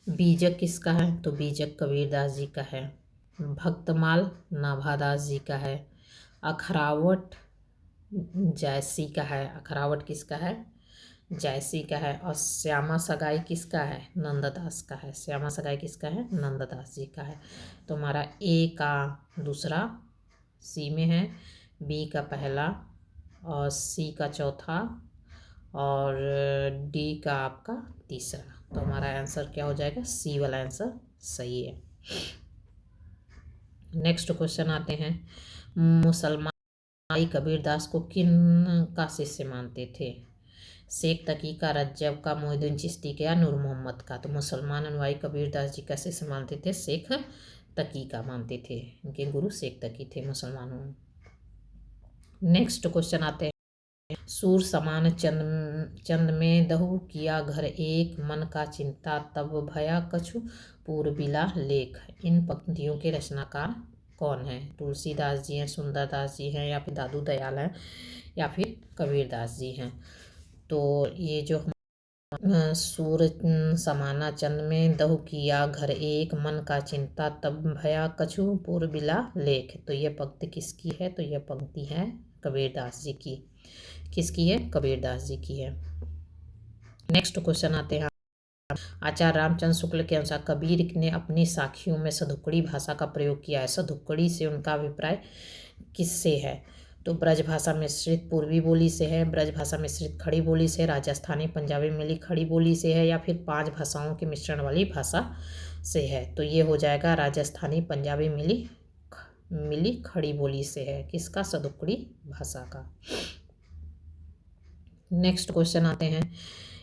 बीजक किसका है? तो बीजक कबीरदास जी का है। भक्तमाल नाभादास जी का है। अखरावट जैसी का है। अखरावट किसका है? जैसी का है। और श्यामा सगाई किसका है? नंददास का है। श्यामा सगाई किसका है? नंददास जी का है। तो हमारा ए का दूसरा सी में है, बी का पहला, और सी का चौथा, और डी का आपका तीसरा। तो हमारा आंसर क्या हो जाएगा? सी वाला आंसर सही है। नेक्स्ट क्वेश्चन आते हैं। मुसलमान भाई कबीरदास को किन का शिष्य मानते थे? शेख तकी का, रज्जब का, मोहिउद्दीन चिश्ती का, या नूर मोहम्मद का? तो मुसलमान अनुयायी कबीरदास जी का शिष्य मानते थे शेख तकी का मानते थे। इनके गुरु शेख तकी थे मुसलमानों में। नेक्स्ट क्वेश्चन आते हैं। सूर समान चंद में दहु किया घर एक, मन का चिंता तब भया कछु पूर्बिला लेख। इन पंक्तियों के रचनाकार कौन है? तुलसीदास जी हैं, सुंदरदास जी हैं, या फिर दादू दयाल हैं, या फिर कबीरदास जी हैं? तो ये जो सूर समाना चंद में दहु किया घर एक, मन का चिंता तब भया कछु पूर्बिला लेख। तो यह पंक्ति किसकी है? तो यह पंक्ति है कबीरदास जी की। किसकी है? कबीरदास जी की है। नेक्स्ट क्वेश्चन आते हैं। आचार्य रामचंद्र शुक्ल के अनुसार कबीर ने अपनी साखियों में सधुकड़ी भाषा का प्रयोग किया है। सधुकड़ी से उनका अभिप्राय किससे है? तो ब्रज भाषा मिश्रित पूर्वी बोली से है, ब्रज भाषा मिश्रित खड़ी बोली से, राजस्थानी पंजाबी मिली खड़ी बोली से है, या फिर 5 भाषाओं के मिश्रण वाली भाषा से है? तो ये हो जाएगा राजस्थानी पंजाबी मिली खड़ी बोली से है। किसका? सधुकड़ी भाषा का। नेक्स्ट क्वेश्चन आते हैं।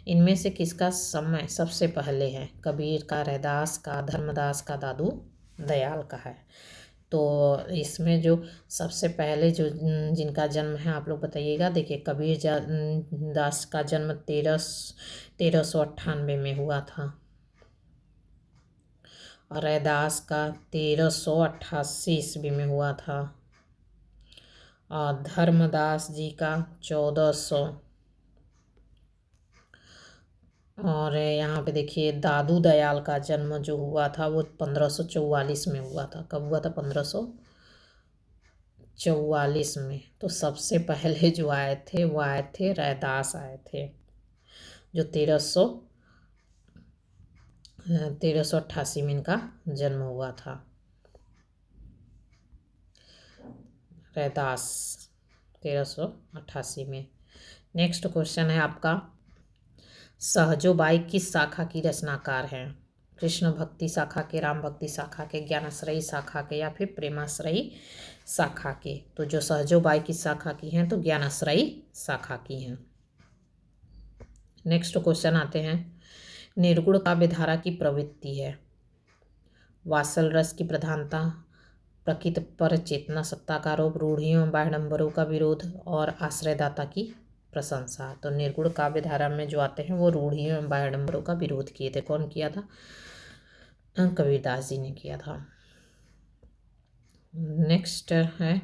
इनमें से किसका समय सबसे पहले है? कबीर का, रैदास का, धर्मदास का, दादू दयाल का है। तो इसमें जो सबसे पहले जो जिनका जन्म है आप लोग बताइएगा। देखिए, कबीर दास का जन्म 1398 में हुआ था, और रैदास का 1388 ईस्वी में हुआ था, और धर्मदास जी का 1400, और यहाँ पे देखिए दादू दयाल का जन्म जो हुआ था वो 1544 में हुआ था। कब हुआ था? 1544 में। तो सबसे पहले जो आए थे वो आए थे रैदास आए थे, जो 1388 में इनका जन्म हुआ था। रैदास 1388 में। नेक्स्ट क्वेश्चन है आपका। सहजोबाई किस शाखा की रचनाकार हैं? कृष्ण भक्ति शाखा के, राम भक्ति शाखा के, ज्ञानाश्रयी शाखा के, या फिर प्रेमाश्रयी शाखा के? तो जो सहजोबाई किस शाखा की हैं? तो ज्ञानाश्रयी शाखा की हैं। नेक्स्ट क्वेश्चन आते हैं। निर्गुण काव्यधारा की प्रवृत्ति है। वात्सल रस की प्रधानता, प्रकृति पर चेतना सत्ता का आरोप, रूढ़ियों बाह्यडंबरों का विरोध और आश्रयदाता की प्रशंसा। तो निर्गुण काव्यधारा में जो आते हैं वो रूढ़ियों एवं बाह्यडंबरों का विरोध किए थे। कौन किया था? कबीरदास जी ने किया था। नेक्स्ट है,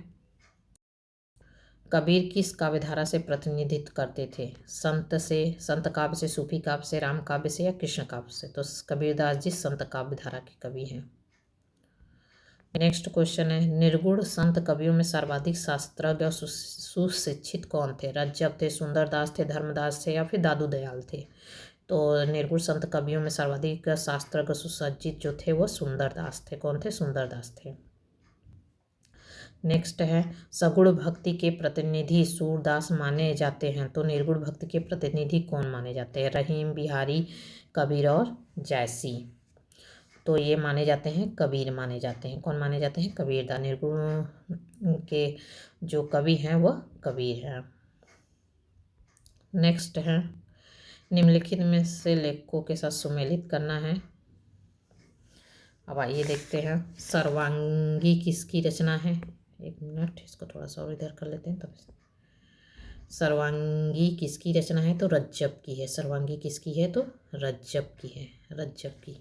कबीर किस काव्यधारा से प्रतिनिधित्व करते थे? संत काव्य से, सूफी काव्य से, राम काव्य से या कृष्ण काव्य से? तो कबीरदास जी संत काव्यधारा के कवि हैं। नेक्स्ट क्वेश्चन है, निर्गुण संत कवियों में सर्वाधिक शास्त्रज्ञ और सुशिक्षित कौन थे? रज्जब थे, सुंदरदास थे, धर्मदास थे या फिर दादू दयाल थे? तो निर्गुण संत कवियों में सर्वाधिक शास्त्रज्ञ सुसज्जित जो थे वो सुंदरदास थे। कौन थे? सुंदरदास थे। नेक्स्ट है, सगुण भक्ति के प्रतिनिधि सूरदास माने जाते हैं। तो निर्गुण भक्ति के प्रतिनिधि कौन माने जाते हैं? रहीम, बिहारी, कबीर और जैसी। तो ये माने जाते हैं कबीर माने जाते हैं। कौन माने जाते हैं? कबीरदास। निर्गुण के जो कवि हैं वह कबीर हैं। नेक्स्ट है, निम्नलिखित में से लेखकों के साथ सुमेलित करना है। अब आइए देखते हैं, सर्वांगी किसकी रचना है? एक मिनट, इसको थोड़ा सा और इधर कर लेते हैं तब। सर्वांगी किसकी रचना है? तो रज्जब की है। सर्वांगी किसकी है? तो रज्जब की है, रज्जब की।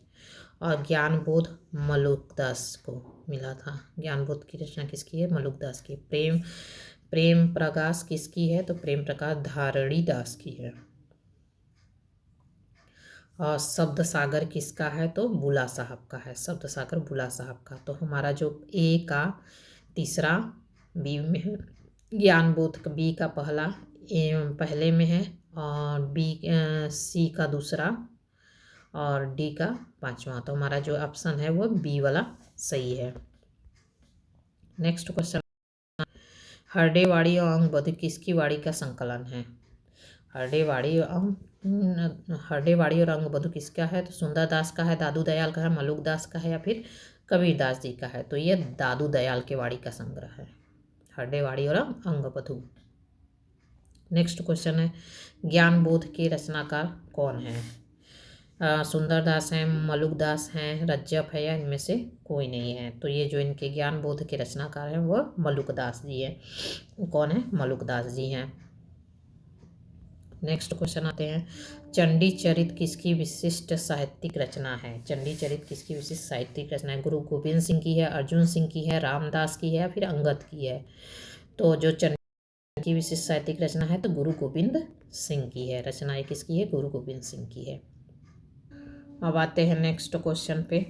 और ज्ञानबोध मलुकदास को मिला था। ज्ञानबोध की रचना किसकी है? मलुकदास की। प्रेम प्रकाश किसकी है? तो प्रेम प्रकाश धारणी दास की है। और शब्द सागर किसका है? तो बुला साहब का है। शब्द सागर बुला साहब का। तो हमारा जो ए का तीसरा, बी में है ज्ञानबोध, बी का पहला पहले में है, और बी सी का दूसरा और डी का पांचवा। तो हमारा जो ऑप्शन है वो बी वाला सही है। नेक्स्ट क्वेश्चन, हरडेवाड़ी और अंगबधु किसकी वाड़ी का संकलन है? हरडेवाड़ी और अंगबधु किसका है? तो सुंदरदास का है, दादू दयाल का है, मलुकदास का है या फिर कबीरदास जी का है? तो ये दादू दयाल के वाड़ी का संग्रह है, हरडेवाड़ी और अंगबधु। नेक्स्ट क्वेश्चन है, ज्ञानबोध के रचनाकार कौन है? सुंदरदास हैं, मलुकदास हैं, रज्जब है या इनमें से कोई नहीं है? तो ये जो इनके ज्ञानबोध के रचनाकार हैं वह मलुकदास जी हैं। कौन है? मलुकदास जी हैं। नेक्स्ट क्वेश्चन आते हैं, चंडी चरित किसकी विशिष्ट साहित्यिक रचना है? चंडी चरित किसकी विशिष्ट साहित्यिक रचना है? गुरु गोविंद सिंह की है, अर्जुन सिंह की है, रामदास की है या फिर अंगद की है? तो जो चंडी की विशिष्ट साहित्यिक रचना है तो गुरु गोविंद सिंह की है। रचना ये किसकी है? गुरु गोविंद सिंह की है। अब आते हैं नेक्स्ट क्वेश्चन पे,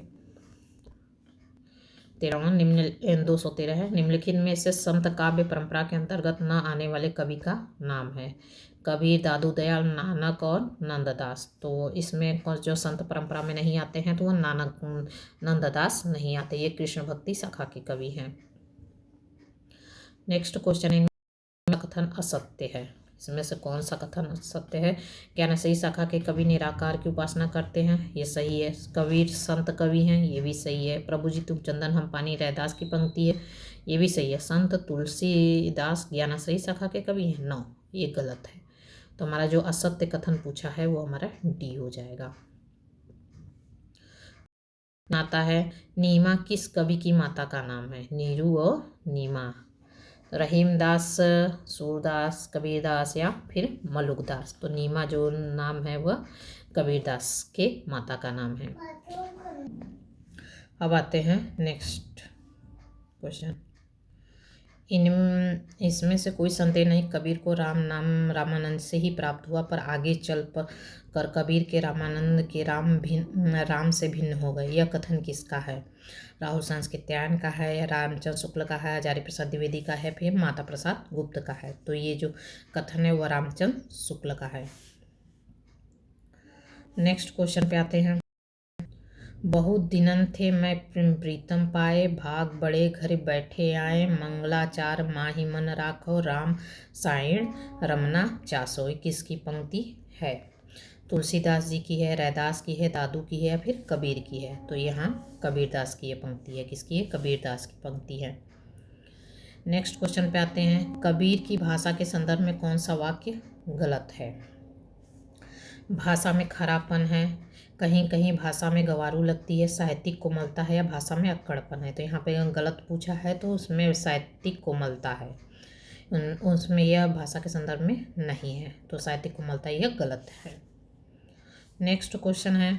13 213 है, निम्नलिखित में से संत काव्य परंपरा के अंतर्गत न आने वाले कवि का नाम है? कबीर, दादू दयाल, नानक और नंददास। तो इसमें जो संत परंपरा में नहीं आते हैं तो वह नानक नंददास नहीं आते, ये कृष्ण भक्ति शाखा के कवि हैं। नेक्स्ट क्वेश्चन, इनमें कथन असत्य है, इसमें से कौन सा कथन सत्य है? ज्ञानसई शाखा के कवि निराकार की उपासना करते हैं, ये सही है। कबीर संत कवि हैं, ये भी सही है। प्रभु जी तुम चंदन हम पानी, रैदास की पंक्ति है, ये भी सही है। संत तुलसीदास ज्ञानसई शाखा के कवि हैं, नो, ये गलत है। तो हमारा जो असत्य कथन पूछा है वो हमारा डी हो जाएगा। नाता है, नीमा किस कवि की माता का नाम है? नीरू और नीमा। रहीमदास, सूरदास, कबीरदास या फिर मलुकदास। तो नीमा जो नाम है वह कबीरदास के माता का नाम है। अब आते हैं नेक्स्ट क्वेश्चन, इसमें से कोई संदेह नहीं, कबीर को नाम रामानंद से ही प्राप्त हुआ, पर आगे चल कर कबीर के रामानंद के राम से भिन्न हो गए। यह कथन किसका है? राहुल सांस्कृत्यायन का है, या रामचंद्र शुक्ल का है, आचार्य प्रसाद द्विवेदी का है, फिर माता प्रसाद गुप्त का है? तो ये जो कथन है वह रामचंद्र शुक्ल का है। नेक्स्ट क्वेश्चन पे आते हैं, बहुत दिनन थे मैं प्रीतम पाए, भाग बड़े घर बैठे आए, मंगलाचार माही मन राखो, राम साइण रमना चासोई। किसकी पंक्ति है? तुलसीदास जी की है, रैदास की है, दादू की है या फिर कबीर की है? तो यहाँ कबीरदास की ये पंक्ति है। किसकी है? कबीरदास की पंक्ति है। नेक्स्ट क्वेश्चन पे आते हैं, कबीर की भाषा के संदर्भ में कौन सा वाक्य गलत है? भाषा में खरापन है, कहीं कहीं भाषा में गंवारू लगती है, साहित्यिक कोमलता है या भाषा में अक्कड़पन है। तो यहाँ पे गलत पूछा है तो उसमें साहित्यिक कोमलता है, उसमें यह भाषा के संदर्भ में नहीं है, तो साहित्यिक कोमलता यह गलत है। नेक्स्ट क्वेश्चन है,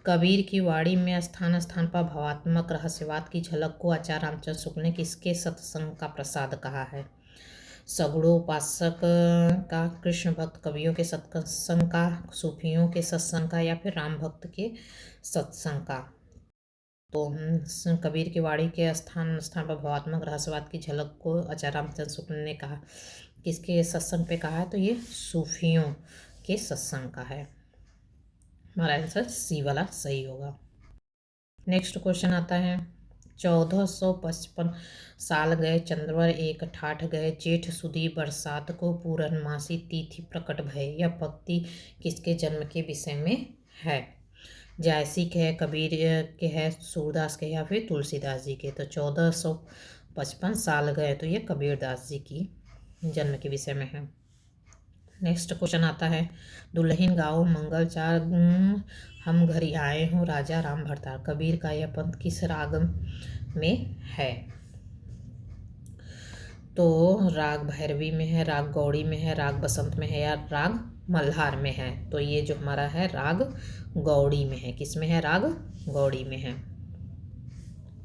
कबीर की वाणी में स्थान स्थान पर भावात्मक रहस्यवाद की झलक को आचार्य रामचंद्र शुक्ल ने किसके सत्संग का प्रसाद कहा है? सगुणोपासक का, कृष्ण भक्त कवियों के सत्संग का, सूफियों के सत्संग का, या फिर राम भक्त के सत्संग का? तो कबीर की वाणी के स्थान स्थान पर भावात्मक रहस्यवाद की झलक को आचार्य रामचंद्र शुक्ल ने कहा, किसके सत्संग पे कहा है? तो ये सूफियों के सत्संग का है। हमारा आंसर सी वाला सही होगा। नेक्स्ट क्वेश्चन आता है, 1455 साल गए चंद्रवर एक ठाठ गए, जेठ सुदी बरसात को पूरनमासी तिथि प्रकट भय। यह पंक्ति किसके जन्म के विषय में है? जायसी के है, कबीर के है, सूरदास के, या फिर तुलसीदास जी के? तो 1455 साल गए, तो ये कबीरदास जी की जन्म के विषय में है। नेक्स्ट क्वेश्चन आता है, दुल्हन गाओ मंगल चार हम घरी आए हों राजा राम भरतार। कबीर का यह पंथ किस राग में है? तो राग भैरवी में है, राग गौड़ी में है, राग बसंत में है, या राग मल्हार में है? तो ये जो हमारा है राग गौड़ी में है। किस में है? राग गौड़ी में है।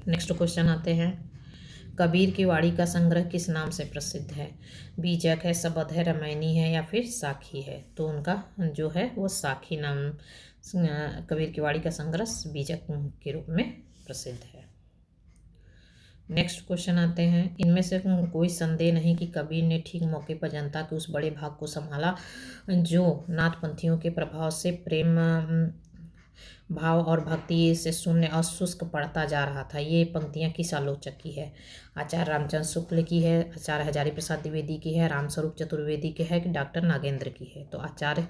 नेक्स्ट क्वेश्चन आते हैं, कबीर की वाणी का संग्रह किस नाम से प्रसिद्ध है? बीजक है, सबद है, रामायणी है, या फिर साखी है? तो उनका जो है वो साखी नाम, कबीर की वाणी का संग्रह बीजक के रूप में प्रसिद्ध है। नेक्स्ट क्वेश्चन आते हैं, इनमें से कोई संदेह नहीं कि कबीर ने ठीक मौके पर जनता के उस बड़े भाग को संभाला जो नाथपंथियों के प्रभाव से प्रेम भाव और भक्ति से शून्य और शुष्क पड़ता जा रहा था। ये पंक्तियाँ किस आलोचक की है? आचार्य रामचंद्र शुक्ल की है, आचार्य हजारी प्रसाद द्विवेदी की है, रामस्वरूप चतुर्वेदी की है, कि डॉक्टर नागेंद्र की है? तो आचार्य,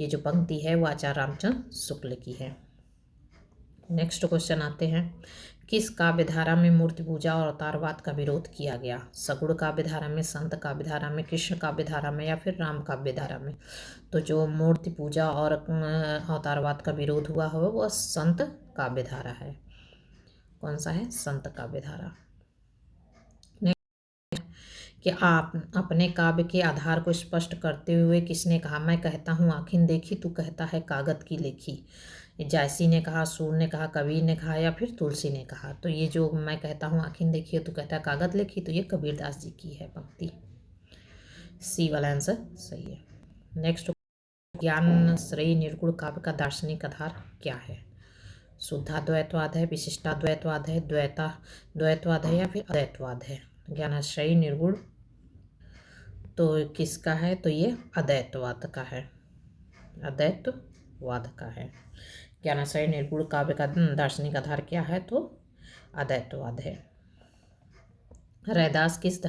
ये जो पंक्ति है वो आचार्य रामचंद्र शुक्ल की है। नेक्स्ट क्वेश्चन आते हैं, किस काव्यधारा में मूर्ति पूजा और अवतारवाद का विरोध किया गया? सगुण काव्यधारा में, संत काव्यधारा में, कृष्ण काव्यधारा में, या फिर राम काव्यधारा में? तो जो मूर्ति पूजा और अवतारवाद का विरोध हुआ है वह संत काव्यधारा है। कौन सा है? संत काव्यधारा। कि आप अपने काव्य के आधार को स्पष्ट करते हुए किसने कहा? मैं कहता हूँ आँखिन देखी, तू कहता है कागज की लेखी। जायसी ने कहा, सूर ने कहा, कबीर ने कहा, या फिर तुलसी ने कहा? तो ये जो मैं कहता हूँ आँखिन देखी, तू कहता है कागज लेखी, तो ये कबीरदास जी की है पंक्ति। सी वाला आंसर सही है। नेक्स्ट, ज्ञान श्रेय निर्गुण काव्य का दार्शनिक आधार क्या है? शुद्धाद्वैतवाद है, विशिष्टाद्वैतवाद है, द्वैतवाद है, या फिर अद्वैतवाद है? ज्ञानाश्रयी निर्गुण तो किसका है? तो ये अद्वैतवाद का है, अद्वैतवाद का है। ज्ञानाश्रयी निर्गुण काव्य का दार्शनिक आधार क्या है? तो अद्वैतवाद है। रैदास किस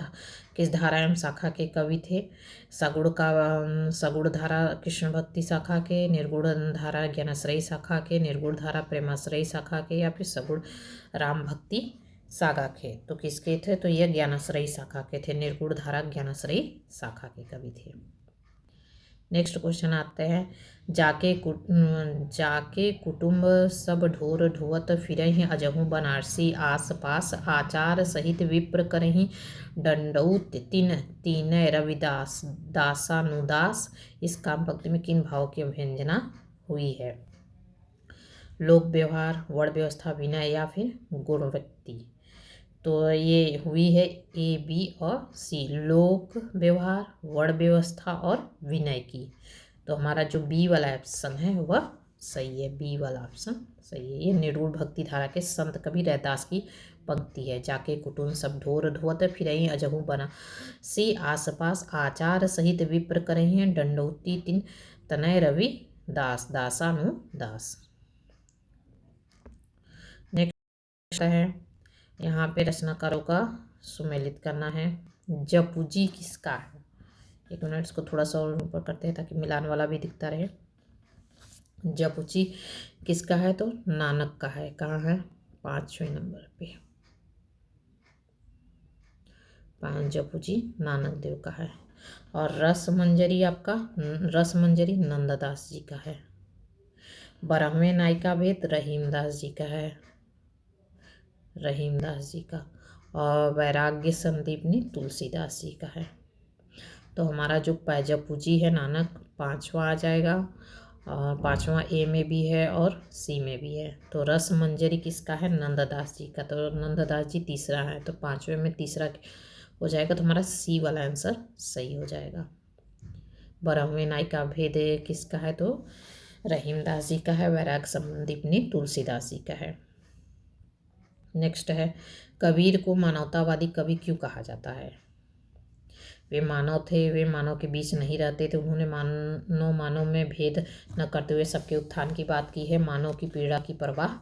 धारा एवं शाखा के कवि थे? सगुण धारा कृष्ण भक्ति शाखा के, निर्गुण धारा ज्ञानाश्रयी शाखा के, निर्गुण धारा प्रेमाश्रयी शाखा के, या फिर सगुण राम भक्ति शाखा के? तो किसके थे? तो यह ज्ञानाश्रयी शाखा के थे, निर्गुण धारा ज्ञानाश्रयी शाखा के कवि थे। नेक्स्ट क्वेश्चन आते हैं, जाके कुटुंब सब ढोर ढोवत फिरहि अजहू बनारसी, आस पास आचार सहित विप्र करहि दंडौत तीनय रविदास दासानुदास। इस काम पंक्ति में किन भावों की अभिव्यंजना हुई है? लोक व्यवहार, वर्ण व्यवस्था, विनय, या फिर गुणवृत्ति? तो ये हुई है ए, बी और सी, लोक व्यवहार, वर्ण व्यवस्था और विनय की। तो हमारा जो बी वाला ऑप्शन है वह सही है, बी वाला ऑप्शन सही है। ये निर्गुण भक्ति धारा के संत कबीर रैदास की पंक्ति है। जाके कुटुंब सब ढोर ढोवत फिरहि अजहू बना सी, आस पास आचार सहित विप्र करहि दंडौती तीन तनय रवि दास दासानु दास। नेक्स्ट है, यहाँ पे रचनाकारों का सुमेलित करना है। जपुजी किसका है? एक मिनट, इसको थोड़ा सा और ऊपर करते हैं ताकि मिलान वाला भी दिखता रहे। जपुजी किसका है? तो नानक का है। कहाँ है? 5वें नंबर पे जपुजी नानक देव का है। और रस मंजरी आपका, रस मंजरी नंददास जी का है। 12वें नायिका भेद रहीमदास जी का है, रहीमदास जी का। और वैराग्य संदीपनी तुलसीदास जी का है। तो हमारा जो पैजपूजी है नानक 5वां आ जाएगा, और 5वां ए में भी है और सी में भी है। तो रस मंजरी किसका है? नंददास जी का। तो नंददास जी तीसरा है, तो 5वें में तीसरा हो जाएगा, तो हमारा सी वाला आंसर सही हो जाएगा। 12वें नायिका भेद किसका है? तो रहीमदास जी का है। वैराग संदीपनी तुलसीदास जी का है। नेक्स्ट है, कबीर को मानवतावादी कवि क्यों कहा जाता है? वे मानव थे, वे मानव के बीच नहीं रहते थे, उन्होंने मानव में भेद न करते हुए सबके उत्थान की बात की है, मानव की पीड़ा की परवाह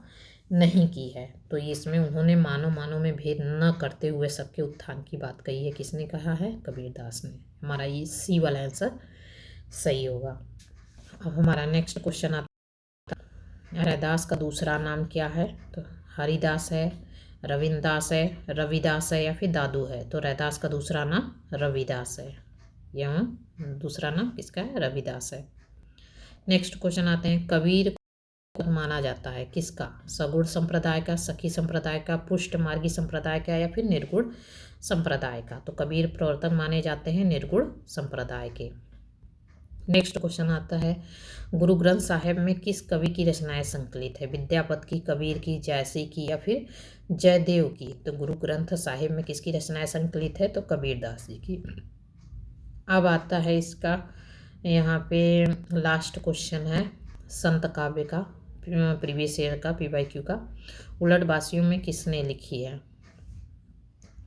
नहीं की है। तो इसमें उन्होंने मानव में भेद न करते हुए सबके उत्थान की बात कही है। किसने कहा है? कबीरदास ने। हमारा ये सी वाला आंसर सही होगा। अब हमारा नेक्स्ट क्वेश्चन आता है, रैदास का दूसरा नाम क्या है? तो हरिदास है, रविंदास है, रविदास है, या फिर दादू है। तो रैदास का दूसरा नाम रविदास है। यह दूसरा नाम किसका है? रविदास है। नेक्स्ट क्वेश्चन आते हैं, कबीर को माना जाता है किसका? सगुण संप्रदाय का, सखी संप्रदाय का, पुष्ट मार्गी संप्रदाय का, या फिर निर्गुण संप्रदाय का। तो कबीर प्रवर्तक माने जाते हैं निर्गुण संप्रदाय के। नेक्स्ट क्वेश्चन आता है, गुरु ग्रंथ साहिब में किस कवि की रचनाएं संकलित है? विद्यापत की, कबीर की, जयसी की, या फिर जयदेव की। तो गुरु ग्रंथ साहिब में किसकी रचनाएं संकलित है? तो कबीरदास जी की। अब आता है इसका यहाँ पे लास्ट क्वेश्चन है संत काव्य का, प्रीवियस ईयर का, PYQ का। उलट बासियों में किसने लिखी है?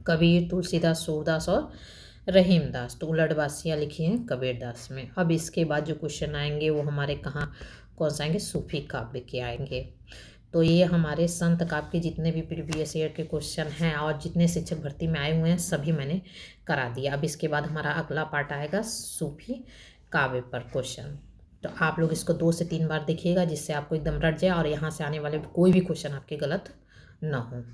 कबीर, तुलसीदास, सूरदास और रहीमदास। तो उलट बासियाँ लिखी हैं कबीरदास में। अब इसके बाद जो क्वेश्चन आएंगे वो हमारे कौन सा आएंगे? सूफी काव्य के आएंगे। तो ये हमारे संत काव्य के जितने भी प्रीवियस ईयर के क्वेश्चन हैं और जितने शिक्षक भर्ती में आए हुए हैं सभी मैंने करा दिया। अब इसके बाद हमारा अगला पार्ट आएगा सूफी काव्य पर क्वेश्चन। तो आप लोग इसको 2 से 3 बार देखिएगा, जिससे आपको एकदम रट जाए और यहाँ से आने वाले कोई भी क्वेश्चन आपके गलत ना हो।